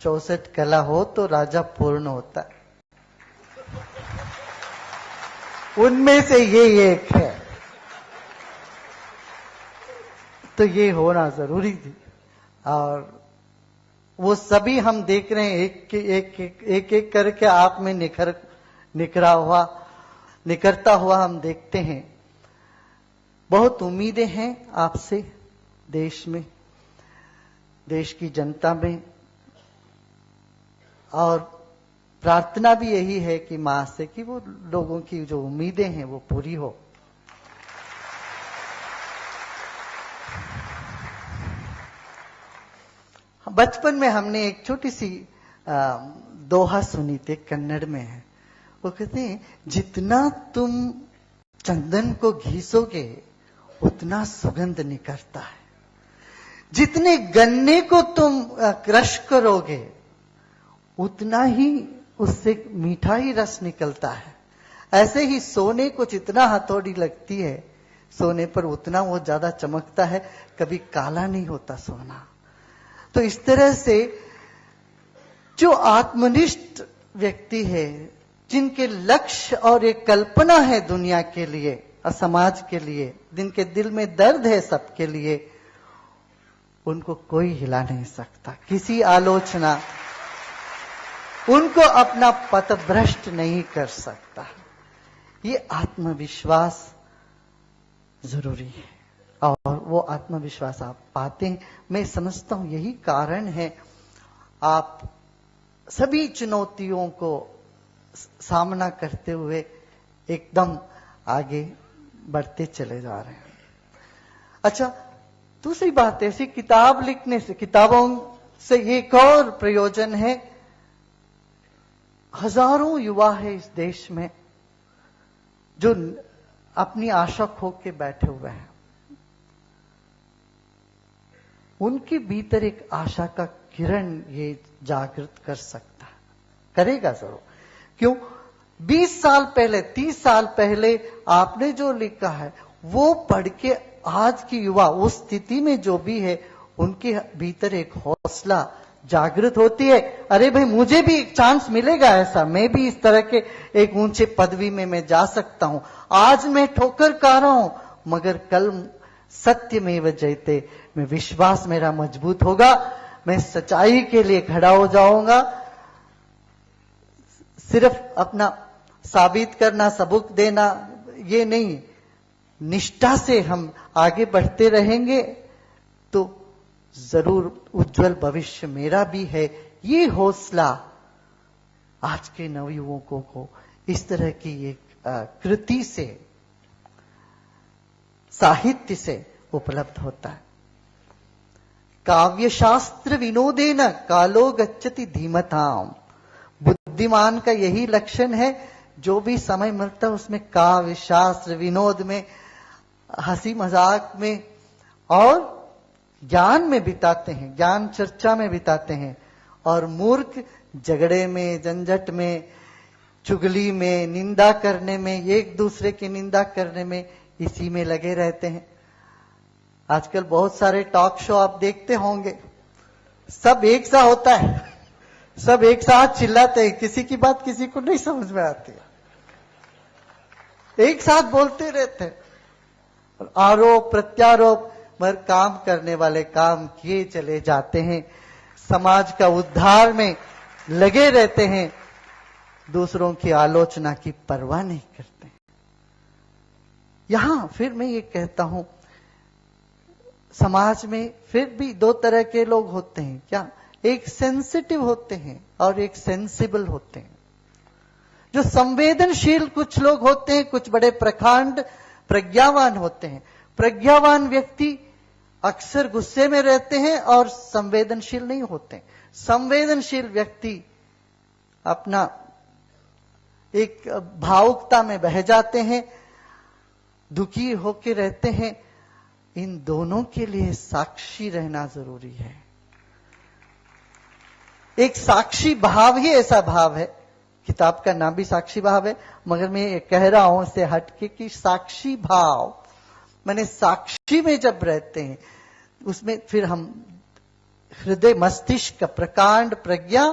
64 कला हो तो राजा पूर्ण होता है, उनमें से ये एक है, तो ये होना जरूरी थी। और वो सभी हम देख रहे हैं, एक करके आप में निखरता हुआ हम देखते हैं। बहुत उम्मीदें हैं आपसे, देश में, देश की जनता में, और प्रार्थना भी यही है कि मां से कि वो लोगों की जो उम्मीदें हैं वो पूरी हो। बचपन में हमने एक छोटी सी दोहा सुनी थी, कन्नड़ में है। वो कहते हैं, जितना तुम चंदन को घिसोगे उतना सुगंध निकलता है, जितने गन्ने को तुम क्रश करोगे उतना ही उससे मीठा ही रस निकलता है। ऐसे ही सोने को जितना हथौड़ी लगती है, सोने पर उतना वो ज्यादा चमकता है, कभी काला नहीं होता सोना। तो इस तरह से जो आत्मनिष्ठ व्यक्ति है, जिनके लक्ष्य और एक कल्पना है दुनिया के लिए और समाज के लिए, जिनके दिल में दर्द है सबके लिए, उनको कोई हिला नहीं सकता। किसी आलोचना उनको अपना पथभ्रष्ट नहीं कर सकता। ये आत्मविश्वास जरूरी है, और वो आत्मविश्वास आप पाते हैं। मैं समझता हूं यही कारण है आप सभी चुनौतियों को सामना करते हुए एकदम आगे बढ़ते चले जा रहे हैं। अच्छा, दूसरी बात ऐसी, किताब लिखने से, किताबों से एक और प्रयोजन है। हजारों युवा है इस देश में जो अपनी आशा खो के बैठे हुए हैं। उनके भीतर एक आशा का किरण ये जागृत कर सकता है, करेगा जरूर। क्यों? 20 साल पहले, 30 साल पहले आपने जो लिखा है वो पढ़ के आज की युवा उस स्थिति में जो भी है, उनके भीतर एक हौसला जागृत होती है। अरे भाई, मुझे भी एक चांस मिलेगा ऐसा, मैं भी इस तरह के एक ऊंचे पदवी में मैं जा सकता हूं। आज मैं ठोकर खा रहा हूं, मगर कल सत्यमेव जयते, मैं विश्वास मेरा मजबूत होगा, मैं सच्चाई के लिए खड़ा हो जाऊंगा। सिर्फ अपना साबित करना, सबूत देना, ये नहीं, निष्ठा से हम आगे बढ़ते रहेंगे तो जरूर उज्जवल भविष्य मेरा भी है। ये हौसला आज के नवयुवकों को इस तरह की एक कृति से, साहित्य से उपलब्ध होता है। काव्य शास्त्र विनोदेन कालो गच्छति धीमताम। बुद्धिमान का यही लक्षण है, जो भी समय मिलता है उसमें काव्य शास्त्र विनोद में, हंसी मजाक में और ज्ञान में बिताते हैं, ज्ञान चर्चा में बिताते हैं। और मूर्ख झगड़े में, झंझट में, चुगली में, निंदा करने में, एक दूसरे की निंदा करने में, इसी में लगे रहते हैं। आजकल बहुत सारे टॉक शो आप देखते होंगे, सब एक सा होता है, सब एक साथ चिल्लाते हैं, किसी की बात किसी को नहीं समझ में आती, एक साथ बोलते रहते हैं, आरोप प्रत्यारोप, मगर काम करने वाले काम किए चले जाते हैं, समाज का उद्धार में लगे रहते हैं, दूसरों की आलोचना की परवाह नहीं करते। यहां फिर मैं ये कहता हूं, समाज में फिर भी दो तरह के लोग होते हैं। क्या? एक सेंसिटिव होते हैं और एक सेंसिबल होते हैं। जो संवेदनशील कुछ लोग होते हैं, कुछ बड़े प्रकांड प्रज्ञावान होते हैं। प्रज्ञावान व्यक्ति अक्सर गुस्से में रहते हैं और संवेदनशील नहीं होते। संवेदनशील व्यक्ति अपना एक भावुकता में बह जाते हैं, दुखी होकर रहते हैं। इन दोनों के लिए साक्षी रहना जरूरी है। एक साक्षी भाव ही ऐसा भाव है, किताब का नाम भी साक्षी भाव है, मगर मैं ये कह रहा हूं इससे हटके कि साक्षी भाव माने साक्षी में जब रहते हैं, उसमें फिर हम हृदय मस्तिष्क का प्रकांड प्रज्ञा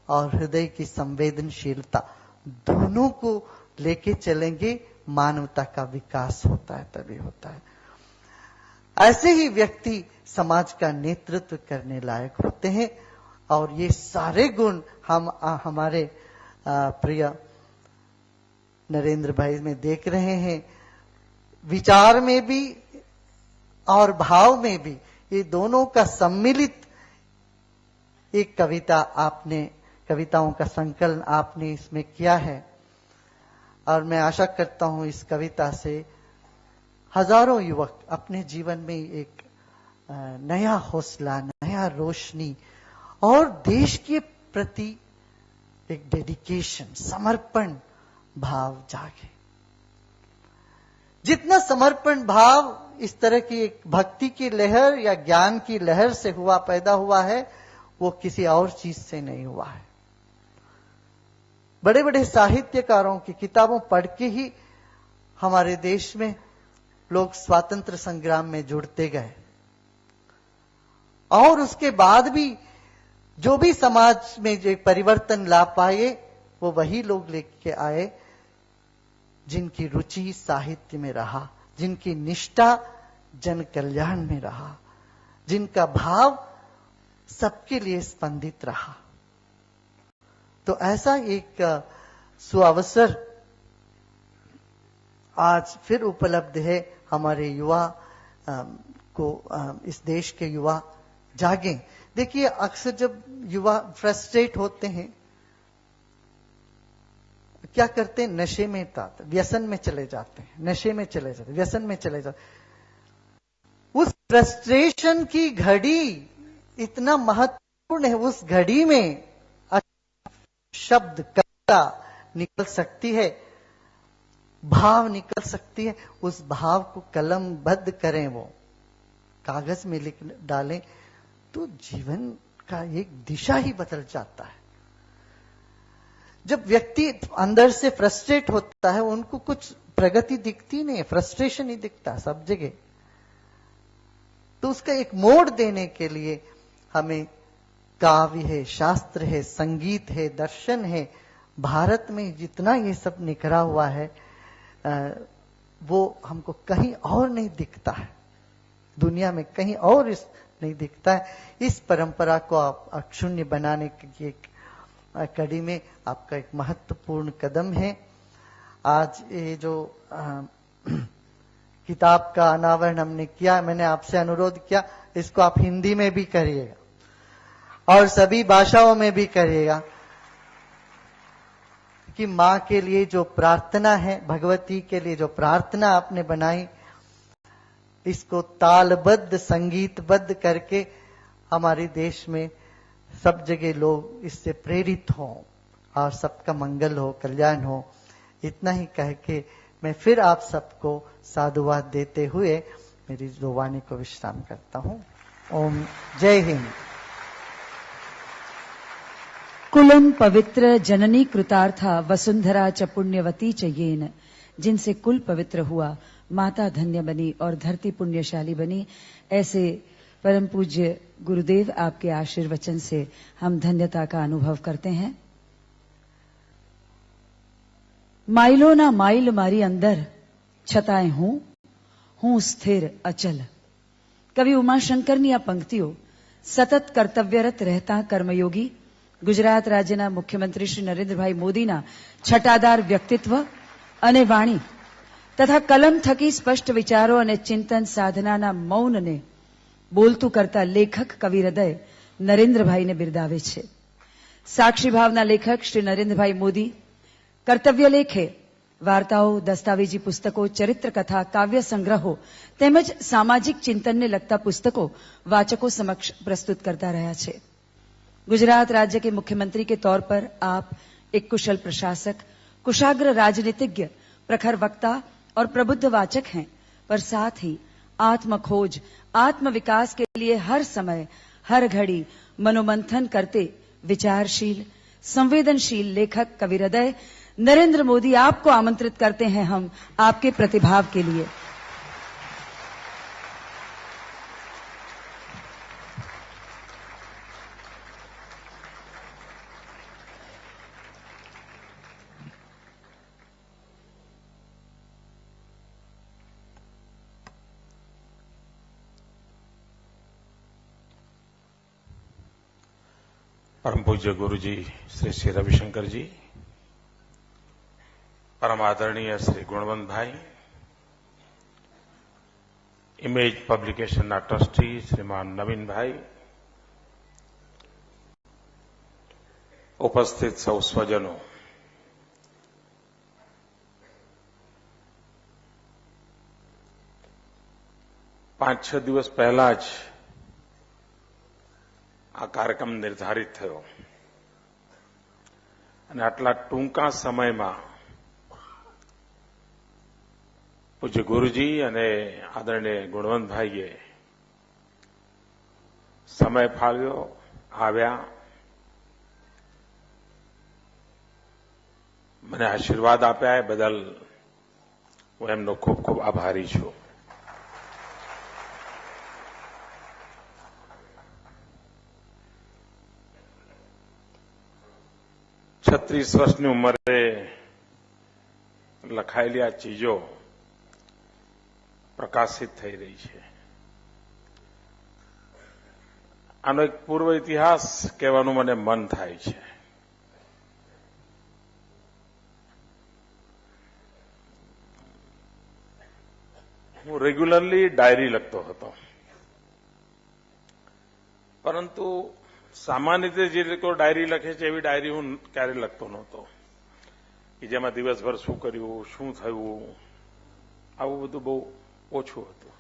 और हृदय की संवेदनशीलता दोनों को लेके चलेंगे, मानवता का विकास होता है, तभी होता है। ऐसे ही व्यक्ति समाज का नेतृत्व करने लायक होते हैं। और ये सारे गुण हम हमारे प्रिय नरेंद्र भाई में देख रहे हैं। विचार में भी और भाव में भी, ये दोनों का सम्मिलित एक कविता आपने, कविताओं का संकलन आपने इसमें किया है। और मैं आशा करता हूं इस कविता से हजारों युवक अपने जीवन में एक नया हौसला, नया रोशनी और देश के प्रति एक डेडिकेशन, समर्पण भाव जागे। जितना समर्पण भाव इस तरह की एक भक्ति की लहर या ज्ञान की लहर से हुआ, पैदा हुआ है, वो किसी और चीज से नहीं हुआ है। बड़े बड़े साहित्यकारों की किताबों पढ़ के ही हमारे देश में लोग स्वातंत्र संग्राम में जुड़ते गए। और उसके बाद भी जो भी समाज में जो परिवर्तन ला पाए, वो वही लोग लेके आए जिनकी रुचि साहित्य में रहा, जिनकी निष्ठा जन कल्याण में रहा, जिनका भाव सबके लिए स्पंदित रहा। तो ऐसा एक सुअवसर आज फिर उपलब्ध है हमारे युवा को, इस देश के युवा जागें। देखिए, अक्सर जब युवा फ्रस्ट्रेट होते हैं, क्या करते हैं? नशे में जाते, व्यसन में चले जाते हैं, नशे में चले जाते, व्यसन में चले जाते। उस फ्रस्ट्रेशन की घड़ी इतना महत्वपूर्ण है। उस घड़ी में शब्द, कविता निकल सकती है, भाव निकल सकती है। उस भाव को कलमबद्ध करें, वो कागज में लिख डालें, तो जीवन का एक दिशा ही बदल जाता है। जब व्यक्ति अंदर से फ्रस्ट्रेट होता है, उनको कुछ प्रगति दिखती नहीं है, फ्रस्ट्रेशन ही दिखता है सब जगह। तो उसका एक मोड़ देने के लिए हमें काव्य है, शास्त्र है, संगीत है, दर्शन है, भारत में जितना ये सब निखरा हुआ है, वो हमको कहीं और नहीं दिखता है, दुनिया में कहीं और इस नहीं दिखता है। इस परंपरा को आप अक्षुण्य बनाने की एक कड़ी में आपका एक महत्वपूर्ण कदम है। आज ये जो किताब का अनावरण हमने किया, मैंने आपसे अनुरोध किया इसको आप हिंदी में भी करिएगा और सभी भाषाओं में भी करिएगा। कि माँ के लिए जो प्रार्थना है, भगवती के लिए जो प्रार्थना आपने बनाई, इसको तालबद्ध संगीतबद्ध करके हमारे देश में सब जगह लोग इससे प्रेरित हों और सबका मंगल हो, कल्याण हो। इतना ही कह के मैं फिर आप सबको साधुवाद देते हुए मेरी दो वाणी को विश्राम करता हूं। ओम जय हिंद। कुलम पवित्र जननी कृतार्था वसुंधरा च पुण्यवती च येन, जिनसे कुल पवित्र हुआ, माता धन्य बनी और धरती पुण्यशाली बनी। ऐसे परम पूज्य गुरुदेव आपके आशीर्वचन से हम धन्यता का अनुभव करते हैं। माइलो ना माइल मारी अंदर छताएं हूं स्थिर अचल। कवि ઉમાશંકરની આ પંક્તિઓ સતત કર્તવ્યરત રહેતા કર્મયોગી ગુજરાત રાજ્યના મુખ્યમંત્રી શ્રી નરેન્દ્રભાઈ મોદીના છટાદાર વ્યક્તિત્વ અને વાણી તથા કલમ થકી સ્પષ્ટ વિચારો અને ચિંતન સાધનાના મૌનને બોલતું કરતા લેખક કવિ હૃદય નરેન્દ્રભાઈને બિરદાવે છે। સાક્ષી ભાવના લેખક શ્રી નરેન્દ્રભાઈ મોદી કર્તવ્ય લેખે વાર્તાઓ, દસ્તાવેજી પુસ્તકો, ચરિત્ર કથા, કાવ્ય સંગ્રહો તેમજ સામાજિક ચિંતનને લગતા પુસ્તકો वाचकों समक्ष प्रस्तुत करता रहा है। गुजरात राज्य के मुख्यमंत्री के तौर पर आप एक कुशल प्रशासक, कुशाग्र राजनीतिज्ञ, प्रखर वक्ता और प्रबुद्ध वाचक हैं, पर साथ ही आत्मखोज, आत्म विकास के लिए हर समय हर घड़ी मनोमंथन करते विचारशील, संवेदनशील लेखक कवि हृदय नरेंद्र मोदी आपको आमंत्रित करते हैं हम आपके प्रतिभाव के लिए। परम पूज्य गुरु जी श्री श्री रविशंकर जी, परम आदरणीय श्री गुणवंत भाई, इमेज पब्लिकेशन ट्रस्टी श्रीमान नवीन भाई, उपस्थित सौ स्वजनों, पांच छह दिवस पहला ज આ કાર્યક્રમ નિર્ધારિત થયો અને આટલા ટૂંકા સમયમાં પૂજ્ય ગુરુજી અને આદરણીય ગુણવંતભાઈએ સમય ફાળવ્યો, આવ્યા, મને આશીર્વાદ આપ્યા, એ બદલ હું એમનો ખૂબ ખૂબ આભારી છું। 36 વર્ષની ઉંમરે લખાયેલી આ ચીજો પ્રકાશિત થઈ રહી છે। આનો એક પૂર્વ ઇતિહાસ કહેવાનું મને મન થાય છે। હું રેગ્યુલરલી ડાયરી લખતો હતો, પરંતુ સામાન્ય રીતે જે લોકો ડાયરી લખે છે એવી ડાયરી હું ક્યારે લખતો નહોતો કે જેમાં દિવસભર શું કર્યું, શું થયું, આવું બધું બહુ ઓછું હતું।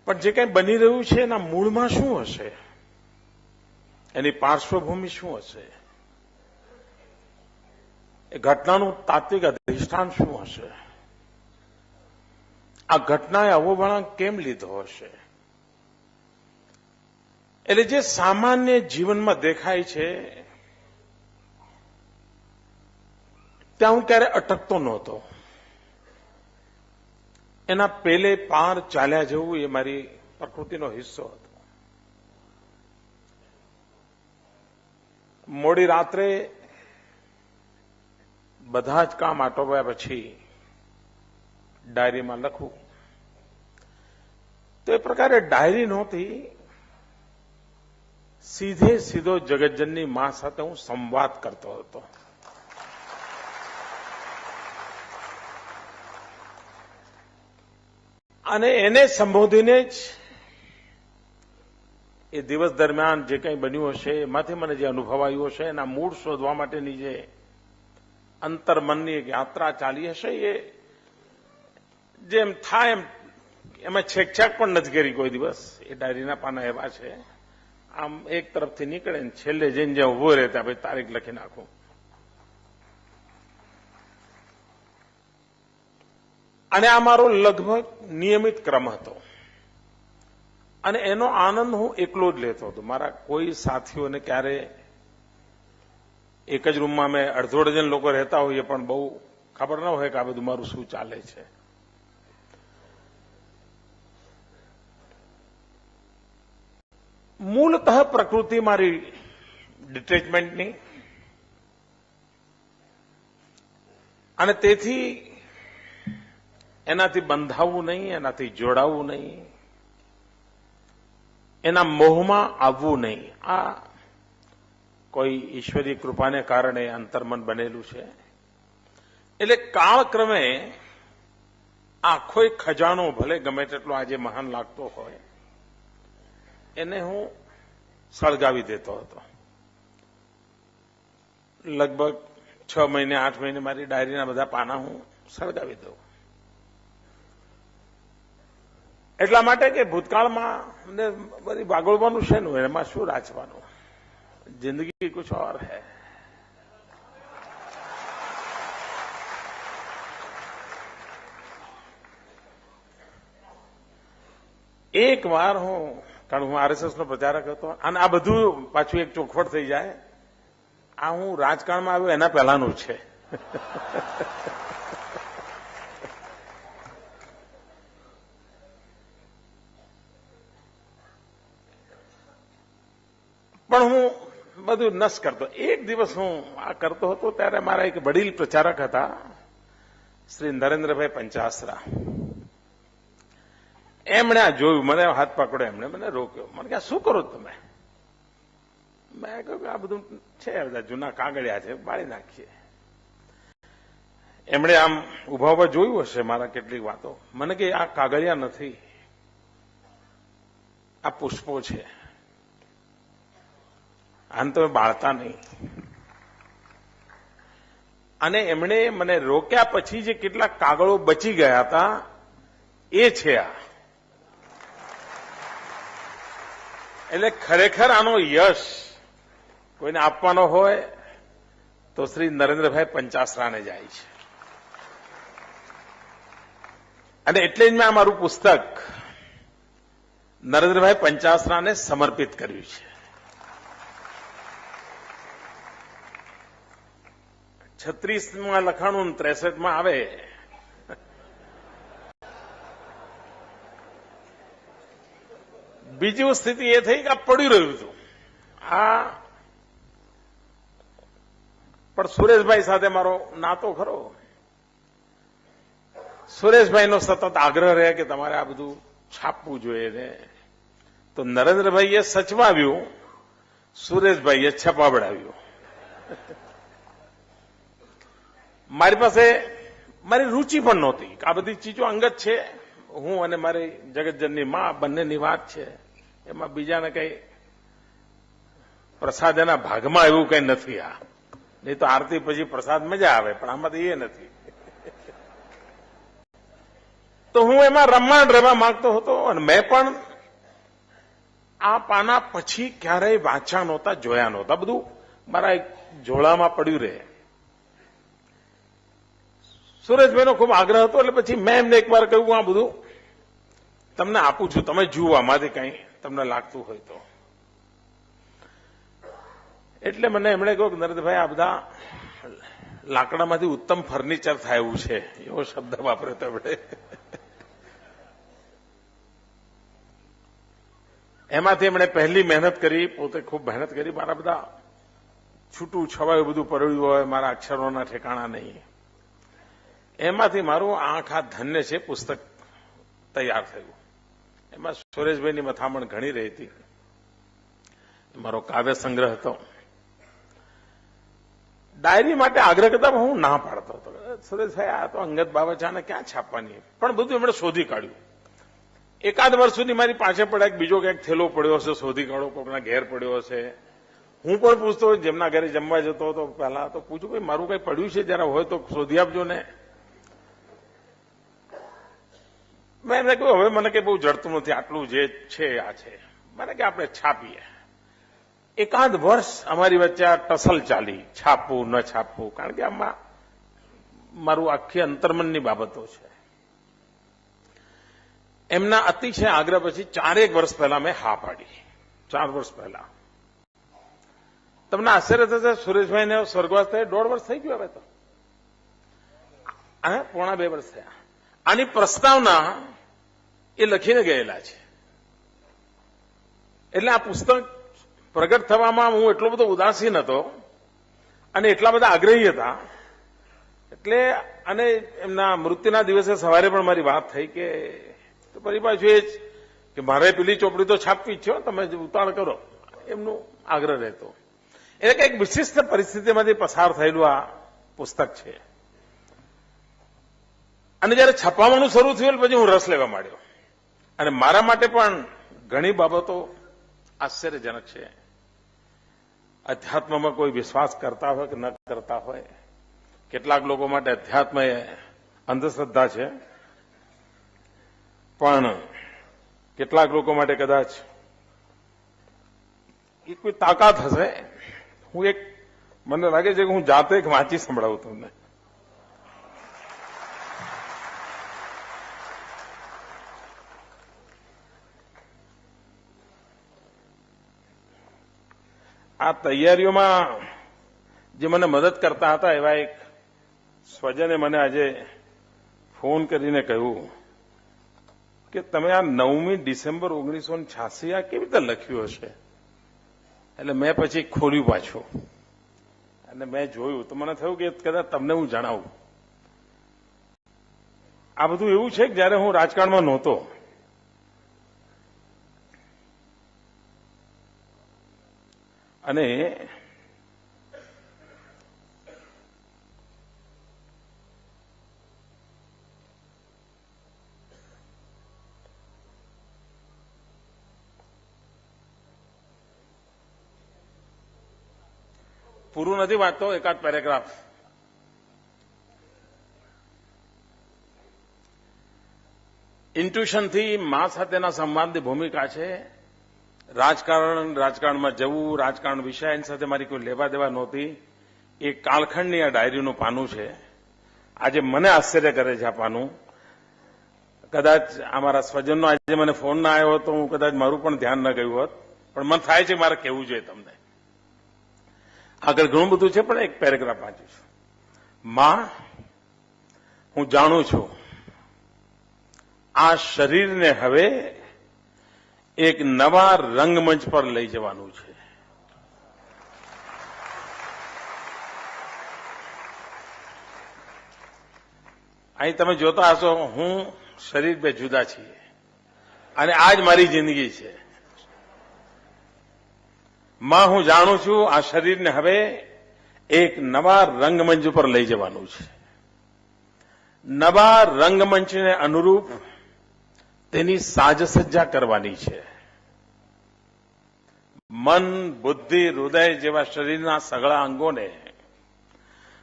પણ જે કંઈ બની રહ્યું છે એના મૂળમાં શું હશે, એની પાર્શ્વભૂમિ શું હશે, એ ઘટનાનું તાત્વિક અધિષ્ઠાન શું હશે, આ ઘટનાએ આવો વળાંક કેમ લીધો હશે, એટલે જે સામાન્ય જીવનમાં દેખાય છે ત્યાં હું ક્યારે અટકતો નહોતો। એના પેલે પાર ચાલ્યા જવું એ મારી પ્રકૃતિનો હિસ્સો હતો। મોડી રાત્રે બધા જ કામ આટોપ્યા પછી ડાયરીમાં લખું તો એ પ્રકારે ડાયરી નહોતી, સીધે સીધો જગતજનની માં સાથે હું સંવાદ કરતો હતો। અને એને સંબોધીને જ એ દિવસ દરમિયાન જે કંઈ બન્યું હશે એમાંથી મને જે અનુભવ આવ્યો હશે એના મૂળ શોધવા માટેની જે અંતર્મનની એક યાત્રા ચાલી હશે એ જેમ થાય એમ એમાં છેકછાક પણ નથી કરી કોઈ દિવસ. એ ડાયરીના પાના એવા છે, આમ એક તરફથી નીકળે ને છેલ્લે જઈને જ્યાં ઉભો રહે ત્યાં ભાઈ તારીખ લખી નાખું. અને આ મારો લગભગ નિયમિત ક્રમ હતો અને એનો આનંદ હું એકલો જ લેતો હતો. મારા કોઈ સાથીઓને ક્યારે એક જ રૂમમાં અમે અડધો ડઝન લોકો રહેતા હોઈએ પણ બહુ ખબર ન હોય કે આ બધું મારું શું ચાલે છે. મૂળતઃ પ્રકૃતિ મારી ડિટેચમેન્ટની અને તેથી એનાથી બંધાવવું નહીં, એનાથી જોડાવવું નહીં, એના મોહમાં આવવું નહીં. આ કોઈ ઈશ્વરીય કૃપાને કારણે અંતર્મન બનેલું છે. એટલે કાળક્રમે આખો ખજાનો ભલે ગમે તેટલો આજે મહાન લાગતો હોય એને હું સળગાવી દેતો હતો. લગભગ 6 મહિને 8 મહિને મારી ડાયરીના બધા પાના હું સળગાવી દઉં. એટલા માટે કે ભૂતકાળમાં ને બધી બાગોળવાનું છે ને એમાં શું રાચવાનું, જિંદગી કુછ ઓર હૈ. એક વાર કારણ હું આરએસએસ નો પ્રચારક હતો અને આ બધું પાછું એક ચોખવટ થઈ જાય, આ હું રાજકારણમાં આવ્યો એના પહેલાનું છે. પણ હું બધું નસ કરતો. એક દિવસ હું આ કરતો હતો ત્યારે મારા એક વડીલ પ્રચારક હતા શ્રી નરેન્દ્રભાઈ પંચાસરા. એમણે આ જોયું, મને હાથ પકડ્યો, એમણે મને રોક્યો. મને કે શું કરો તમે? મેં કહ્યું આ બધું છે બધા જૂના કાગળિયા છે, બાળી નાખીએ. એમણે આમ ઉભા ઉભા જોયું હશે મારા કેટલીક વાતો. મને કે આ કાગળિયા નથી, આ પુષ્પો છે, આને તમે બાળતા નહીં. અને એમણે મને રોક્યા પછી જે કેટલાક કાગળો બચી ગયા હતા એ છે આ. એટલે ખરેખર આનો યશ કોઈને આપવાનો હોય તો શ્રી નરેન્દ્રભાઈ પંચાસરાને જાય છે. અને એટલે જ મેં આ મારું પુસ્તક નરેન્દ્રભાઈ પંચાસરાને સમર્પિત કર્યું છે. 36માં લખાણું 63માં આવે. બીજી સ્થિતિ એ થઈ કે આ પડ્યું રહ્યું હતું. આ પણ સુરેશભાઈ સાથે મારો નાતો ખરો. સુરેશભાઈનો સતત આગ્રહ રહે કે તમારે આ બધું છાપવું જોઈએ ને. તો નરેન્દ્રભાઈએ સચવાવ્યું, સુરેશભાઈએ છપાવડાવ્યું. મારી પાસે મારી રુચિ પણ નહોતી. આ બધી ચીજો અંગત છે. હું અને મારી જગતજનની માં બંનેની વાત છે. એમાં બીજાને કઈ પ્રસાદ એના ભાગમાં એવું કઈ નથી. આ નહીં તો આરતી પછી પ્રસાદ મજા આવે, પણ આમાં તો એ નથી. તો હું એમાં રમણ રહેવા માંગતો હતો અને મેં પણ આ પાના પછી ક્યારેય વાંચ્યા નહોતા, જોયા નહોતા. બધું મારા એક ઝોળામાં પડ્યું રહે. સુરેશભાઈનો ખૂબ આગ્રહ હતો એટલે પછી મેં એમને એકવાર કહ્યું આ બધું તમને આપું છું, તમે જુઓ આમાંથી કઈ તમને લાગતું હોય તો. એટલે મને એમણે કહ્યું કે નરેન્દ્રભાઈ આ બધા લાકડામાંથી ઉત્તમ ફર્નિચર થાય એવું છે, એવો શબ્દ વાપર્યો તો એમણે. એમાંથી એમણે પહેલી મહેનત કરી, પોતે ખૂબ મહેનત કરી. મારા બધા છૂટું છવાયું બધું પડ્યું હોય, મારા અક્ષરોના ઠેકાણા નહીં. એમાંથી મારું આંખ આ ધન્ય છે પુસ્તક તૈયાર થયું. એમાં સુરેશભાઈની મથામણ ઘણી રહી હતી. મારો કાવ્ય સંગ્રહ હતો. ડાયરી માટે આગ્રહ કરતા હું ના પાડતો હતો. સુરેશભાઈ આ તો અંગત બાબત છે, આને ક્યાં છાપવાની? પણ બધું એમણે શોધી કાઢ્યું. એકાદ વર્ષ સુધી મારી પાછળ પડ્યા કે બીજો ક્યાંક થેલો પડ્યો હશે, શોધી કાઢો, કોઈકના ઘેર પડ્યો હશે. હું પણ પૂછતો જેમના ઘરે જમવા જતો હતો પહેલા તો પૂછું ભાઈ મારું કઈ પડ્યું છે, જરા હોય તો શોધી આપજો ને. મેં એમને કહ્યું હવે મને કઈ બહુ જડતું નથી, આટલું જે છે આ છે, મને કે આપણે છાપીએ. એકાદ વર્ષ અમારી વચ્ચે આ ટસલ ચાલી, છાપવું ન છાપવું, કારણ કે આમાં મારું આખી અંતર્મનની બાબતો છે. એમના અતિશય આગ્રહ પછી 4 વર્ષ પહેલા મેં હા પાડી. 4 વર્ષ પહેલા. તમને આશ્ચર્ય થશે, સુરેશભાઈને સ્વર્ગવાસ થયે 1.5 વર્ષ થઈ ગયું હવે તો, પોણા 2 વર્ષ થયા. આની પ્રસ્તાવના એ લખીને ગયેલા છે. એટલે આ પુસ્તક પ્રગટ થવામાં હું એટલો બધો ઉદાસીન હતો અને એટલા બધા આગ્રહી હતા. એટલે અને એમના મૃત્યુના દિવસે સવારે પણ મારી વાત થઈ કે ફરી પાછું એ જ કે મારે પેલી ચોપડી તો છાપવી જ છે, તમે ઉતાળ કરો, એમનો આગ્રહ રહેતો. એટલે કે એક વિશિષ્ટ પરિસ્થિતિમાંથી પસાર થયેલું આ પુસ્તક છે. અને જયારે છપાવવાનું શરૂ થયું પછી હું રસ લેવા માંડ્યો. અને મારા માટે પણ ઘણી બાબતો આશ્ચર્યજનક છે. અધ્યાત્મમાં કોઈ વિશ્વાસ કરતા હોય કે ન કરતા હોય, કેટલાક લોકો માટે અધ્યાત્મ એ અંધશ્રદ્ધા છે, પણ કેટલાક લોકો માટે કદાચ એ કોઈ તાકાત હશે. હું મને લાગે છે કે હું જાતે એક વાંચી સંભળાવું તમને. આ તૈયારીઓમાં જે મને મદદ કરતા હતા એવા એક સ્વજને મને આજે ફોન કરીને કહ્યું કે તમે આ 9મી ડિસેમ્બર 1986 આ કેવી રીતે લખ્યું હશે. એટલે મેં પછી ખોલ્યું પાછું અને મેં જોયું તો મને થયું કે કદાચ તમને હું જણાવું. આ બધું એવું છે કે જયારે હું રાજકારણમાં નહોતો, અને પૂરું નથી વાંચતો, એકાદ પેરેગ્રાફ. ઇન્ટ્યુશનથી મા સાથેના સંવાદની ભૂમિકા છે. રાજકારણમાં જવું, રાજકારણ વિષય એની સાથે મારી કોઈ લેવા દેવા નહોતી. એ કાલખંડની આ ડાયરીનું પાનું છે. આજે મને આશ્ચર્ય કરે છે આ પાનું. કદાચ અમારા સ્વજનનો આજે મને ફોન ના આવ્યો તો હું કદાચ મારું પણ ધ્યાન ન ગયું હોત, પણ મન થાય છે મારે કહેવું જોઈએ તમને. આગળ ઘણું બધું છે પણ એક પેરેગ્રાફ વાંચું છું. માં, હું જાણું છું આ શરીરને હવે એક નવા રંગમંચ પર લઈ જવાનું છે. અહીં તમે જોતા હશો હું શરીર બે જુદા છીએ અને આ જ મારી જિંદગી છે. માં, હું જાણું છું આ શરીરને હવે એક નવા રંગમંચ પર લઈ જવાનું છે. નવા રંગમંચને અનુરૂપ તેની સાજસજ્જા કરવાની છે. મન, બુદ્ધિ, હૃદય જેવા શરીરના સઘળા અંગોને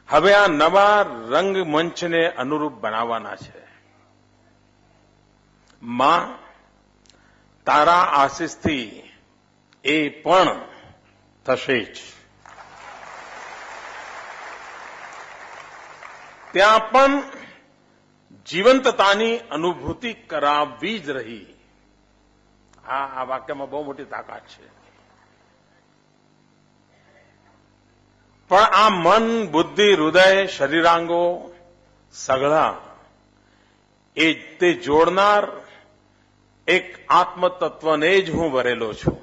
હવે આ નવા રંગમંચને અનુરૂપ બનાવવાના છે. માં, તારા આશીષથી એ પણ થશે જ. ત્યાં પણ જીવંતતાની અનુભૂતિ કરાવવી જ રહી. આ વાક્યમાં બહુ મોટી તાકાત છે. પણ આ મન, બુદ્ધિ, હૃદય, શરીરાંગો સઘળા એ તે જોડનાર એક આત્મતત્વને જ હું ભરેલો છું.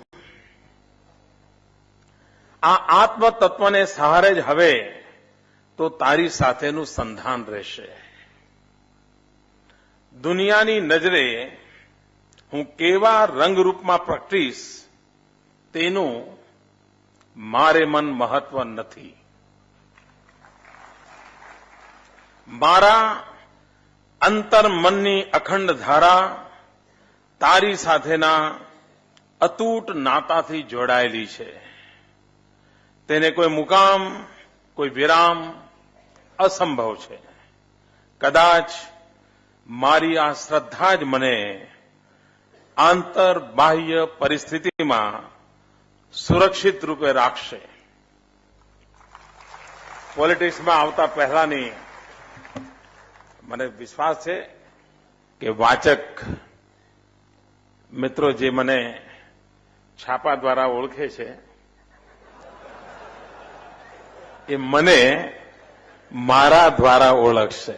આ આત્મતત્વને સહારે જ હવે તો તારી સાથેનું સંધાન રહેશે. દુનિયાની નજરે હું કેવા રંગરૂપમાં પ્રગટીશ તેનું મારે મન મહત્વ નથી. મારા અંતર્મનની અખંડ ધારા તારી સાથેના અતૂટ નાતાથી જોડાયેલી છે. તેને કોઈ મુકામ, કોઈ વિરામ અસંભવ છે. કદાચ મારી આ શ્રદ્ધા જ મને આંતર બાહ્ય પરિસ્થિતિમાં સુરક્ષિત રૂપે રાખશે. પોલિટિક્સમાં આવતા પહેલાની મને વિશ્વાસ છે કે વાચક મિત્રો જે મને છાપા દ્વારા ઓળખે છે એ મને મારા દ્વારા ઓળખશે.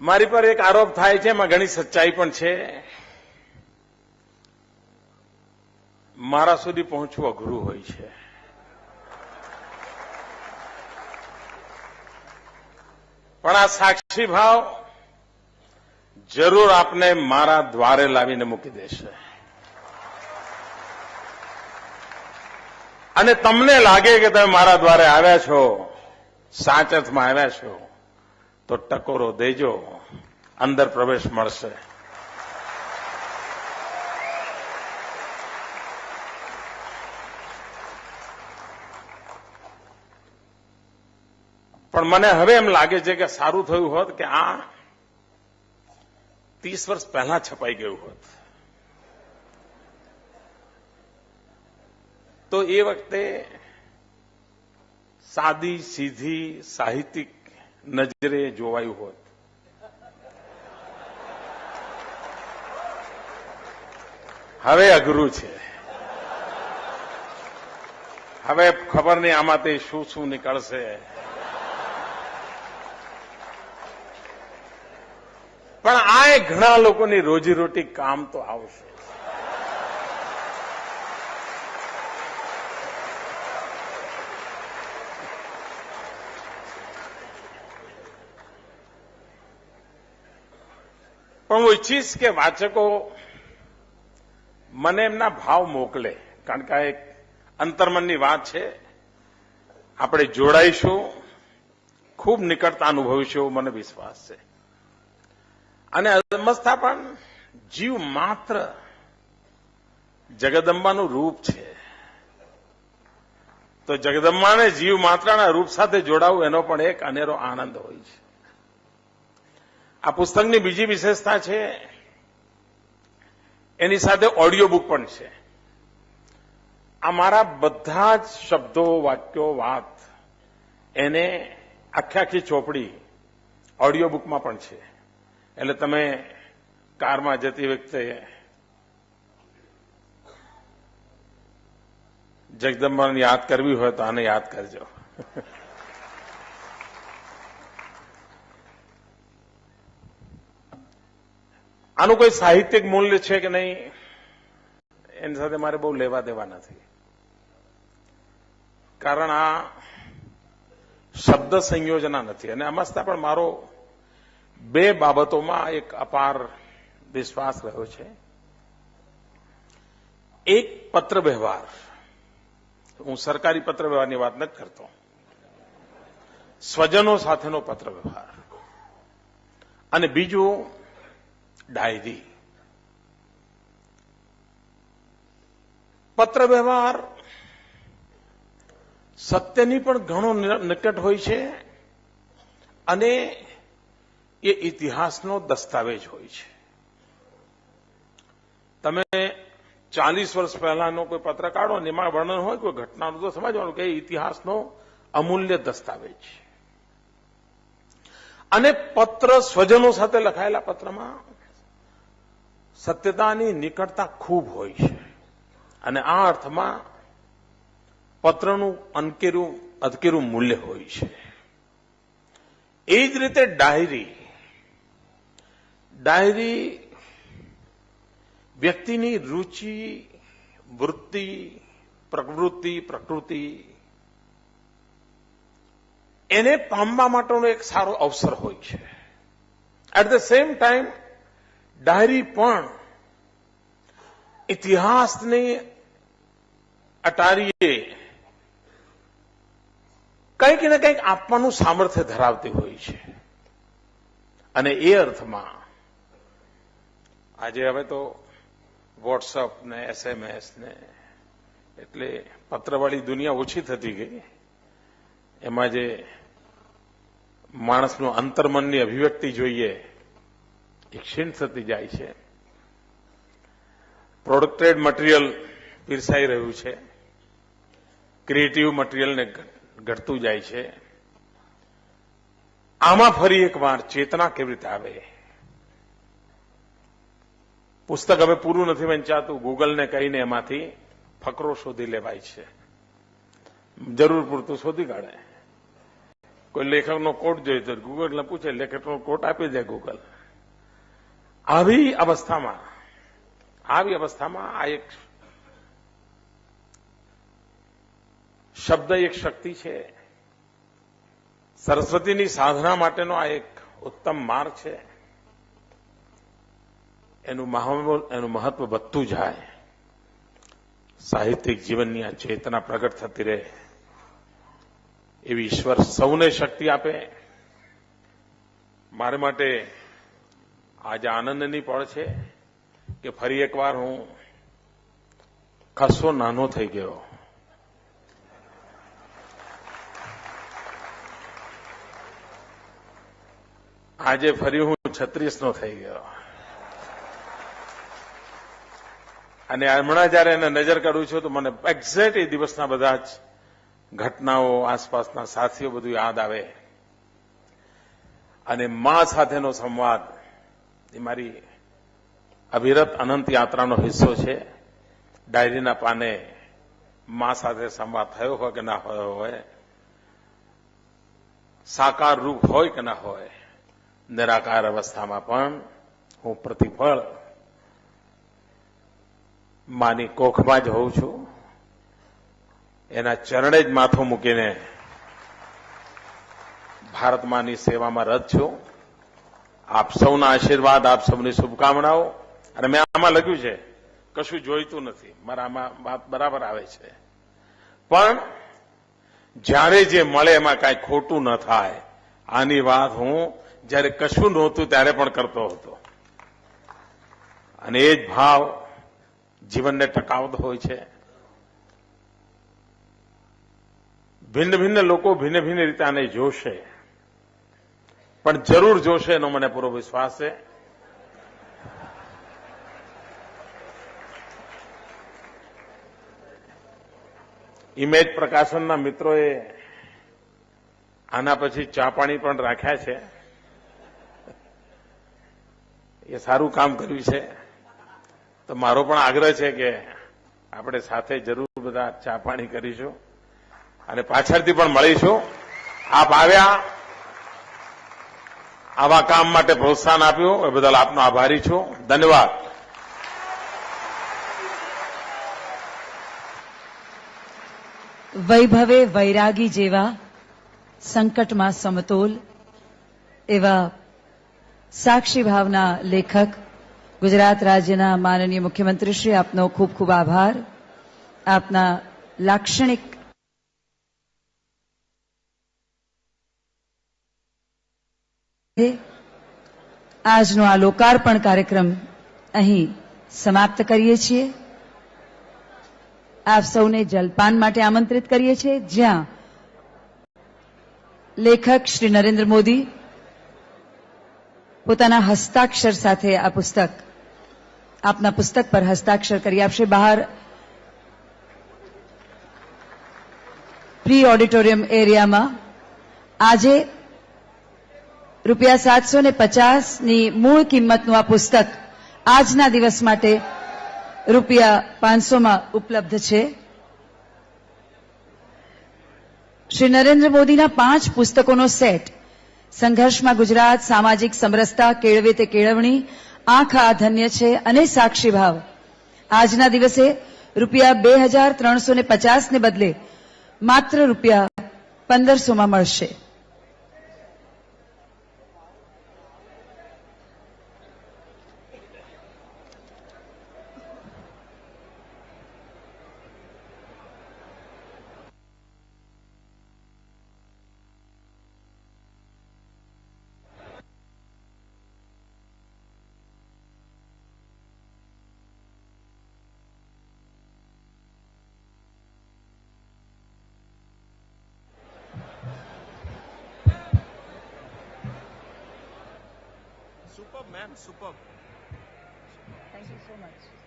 મારી પર એક આરોપ થાય છે, એમાં ઘણી સચ્ચાઈ પણ છે. મારા સુધી પહોંચવું અઘરું હોય છે. પણ આ સાક્ષી ભાવ જરૂર આપને મારા દ્વારે લાવીને મૂકી દેશે. અને તમને લાગે કે તમે મારા દ્વારે આવ્યા છો, સાચ અર્થમાં આવ્યા છો, તો ટકોરો દેજો, અંદર પ્રવેશ મળશે. પણ મને હવે એમ લાગે છે કે સારું થયું હોત કે આ 30 વર્ષ પહેલા છપાઈ ગયું હોત, તો એ વખતે સાદી સીધી સાહિત્યિક નજરે જોવાયું હોત. હવે અઘરું છે. હવે ખબર નહીં આમાંથી શું શું નીકળશે. પણ આ ઘણા લોકોની રોજીરોટી કામ તો આવશે. પણ હું ઈચ્છીશ કે વાચકો મને એમના ભાવ મોકલે, કારણ કે આ એક અંતર્મનની વાત છે. આપણે જોડાઈશું, ખૂબ નિકટતા અનુભવીશું એવો મને વિશ્વાસ છે. અને અલમસ્તા પણ જીવ માત્ર જગદંબાનું રૂપ છે, તો જગદંબાને જીવ માત્રના રૂપ સાથે જોડાવું એનો પણ એક અનેરો આનંદ હોય છે. આ પુસ્તકની બીજી વિશેષતા છે, એની સાથે ઓડિયો બુક પણ છે. આ મારા બધા જ શબ્દો, વાક્યો, વાત એને આખી ચોપડી ઓડિયો બુકમાં પણ છે. એટલે તમે કારમાં જતી વખતે જગદંબાને યાદ કરવી હોય તો આને યાદ કરજો. આનું કોઈ સાહિત્યિક મૂલ્ય છે કે નહીં એની સાથે મારે બહુ લેવા દેવા નથી, કારણ આ શબ્દ સંયોજના નથી. અને આમાં પણ મારો બે બાબતોમાં એક અપાર વિશ્વાસ રહ્યો છે. એક પત્ર વ્યવહાર, હું સરકારી પત્ર વ્યવહારની વાત નથી કરતો, સ્વજનો સાથેનો પત્ર વ્યવહાર. અને બીજું ડાયરી. પત્ર વ્યવહાર સત્યની પણ ઘણો નિકટ હોય છે અને એ ઇતિહાસનો દસ્તાવેજ હોય છે. તમે 40 વર્ષ પહેલાનો કોઈ પત્ર કાઢો ને એમાં વર્ણન હોય કોઈ ઘટનાનું, તો સમજવાનું કે એ ઇતિહાસનો અમૂલ્ય દસ્તાવેજ છે. અને પત્ર સ્વજનો સાથે લખાયેલા પત્રમાં સત્યતાની નિકટતા ખૂબ હોય છે. અને આ અર્થમાં પત્રનું અધકેરું મૂલ્ય હોય છે. એ જ રીતે ડાયરી વ્યક્તિની રુચિ, વૃત્તિ, પ્રકૃતિ એને પામવા માટેનો એક સારો અવસર હોય છે. At the same time diary પણ ઇતિહાસને અટારીએ કંઈક ને કંઈક આપવાનું સામર્થ્ય ધરાવતી હોય છે. અને એ અર્થમાં આજે હવે તો વોટ્સઅપ ને SMS ને એટલે પત્રવાળી દુનિયા ઓછી થતી ગઈ. એમાં જે માણસનું અંતર્મનની અભિવ્યક્તિ જોઈએ એ ક્ષીણ થતી જાય છે. પ્રોડક્ટેડ મટીરિયલ પીરસાઈ રહ્યું છે, ક્રિએટિવ મટીરિયલને ઘટતું જાય છે. આમાં ફરી એકવાર ચેતના કેવી રીતે આવે? પુસ્તક હવે પૂરું નથી વંચાતું, ગૂગલને કહીને એમાંથી ફકરો શોધી લેવાય છે, જરૂર પૂરતું શોધી કાઢે. કોઈ લેખકનો કોટ જોઈએ તો ગૂગલને પૂછે, લેખકનો કોટ આપી દે ગૂગલ. આવી અવસ્થામાં આ એક શબ્દ એક શક્તિ છે. સરસ્વતીની સાધના માટેનો આ એક ઉત્તમ માર્ગ છે. એનું મહત્વ વધતું જાય. સાહિત્યિક જીવનની આ ચેતના પ્રગટ થતી રહે એવી ઈશ્વર સૌને શક્તિ આપે. મારે માટે આજે આનંદની પળ છે કે ફરી એકવાર હું ખાસો નાનો થઈ ગયો. આજે ફરી હું 36નો થઈ ગયો. અને હમણાં જયારે એને નજર કરું છું તો મને એક્ઝેક્ટ એ દિવસના બધા જ ઘટનાઓ, આસપાસના સાથીઓ બધું યાદ આવે. અને મા સાથેનો સંવાદ એ મારી અવિરત અનંત યાત્રાનો હિસ્સો છે. ડાયરીના પાને મા સાથે સંવાદ થયો હોય કે ના થયો હોય, સાકાર રૂપ હોય કે ના હોય, નિરાકાર અવસ્થામાં પણ હું પ્રતિફળ માની કોખમાં જ હોઉં છું. એના ચરણે જ માથું મૂકીને ભારત માની સેવામાં રત છું. આપ સૌના આશીર્વાદ, આપ સૌની શુભકામનાઓ. અને મેં આમાં લખ્યું છે, કશું જોઈતું નથી, મારા આમાં વાત બરાબર આવે છે. પણ જ્યારે જે મળે એમાં કાંઈ ખોટું ન થાય, આની વાત હું જ્યારે કશું નહોતું ત્યારે પણ કરતો હતો. અને એ જ ભાવ જીવનને ટકાવતો હોય છે. ભિન્ન ભિન્ન લોકો ભિન્ન ભિન્ન રીતે આને જોશે, પણ જરૂર જોશે એનો મને પૂરો વિશ્વાસ છે. ઇમેજ પ્રકાશનના મિત્રોએ આના પછી ચા પાણી પણ રાખ્યા છે. એ સારું કામ કર્યું છે. તો મારો પણ આગ્રહ છે કે આપણે સાથે જરૂર બધા ચા પાણી કરીશું અને પાછળથી પણ મળીશું. આપ આવ્યા, આવા કામ માટે પ્રોત્સાહન આપ્યું એ બદલ આપનો આભારી છું. ધન્યવાદ. વૈભવે વૈરાગી જેવા, સંકટમાં સમતોલ એવા સાક્ષી ભાવના લેખક ગુજરાત રાજ્યના માનનીય મુખ્યમંત્રી શ્રી, આપનો ખૂબ ખૂબ આભાર. આપના લાક્ષણિક આજનો આ લોકાર્પણ કાર્યક્રમ અહીં સમાપ્ત કરીએ છીએ. આપ સૌને જલપાન માટે આમંત્રિત કરીએ છીએ, જ્યાં લેખક શ્રી નરેન્દ્ર મોદી પોતાના હસ્તાક્ષર સાથે આ પુસ્તક, આપના પુસ્તક પર હસ્તાક્ષર કરી આપશે. બહાર પ્રી ઓડિટોરિયમ એરિયામાં આજે ₹750ની મૂળ કિંમતનું આ પુસ્તક આજના દિવસ માટે ₹500માં ઉપલબ્ધ છે. શ્રી નરેન્દ્ર મોદીના 5 પુસ્તકોનો સેટ, સંઘર્ષમાં ગુજરાત, સામાજિક સમરસતા, કેળવે તે કેળવણી, આંખ આ ધન્ય છે અને સાક્ષી ભાવ આજના દિવસે ₹2350 ને બદલે માત્ર ₹1500માં મળશે. Super man super thank you so much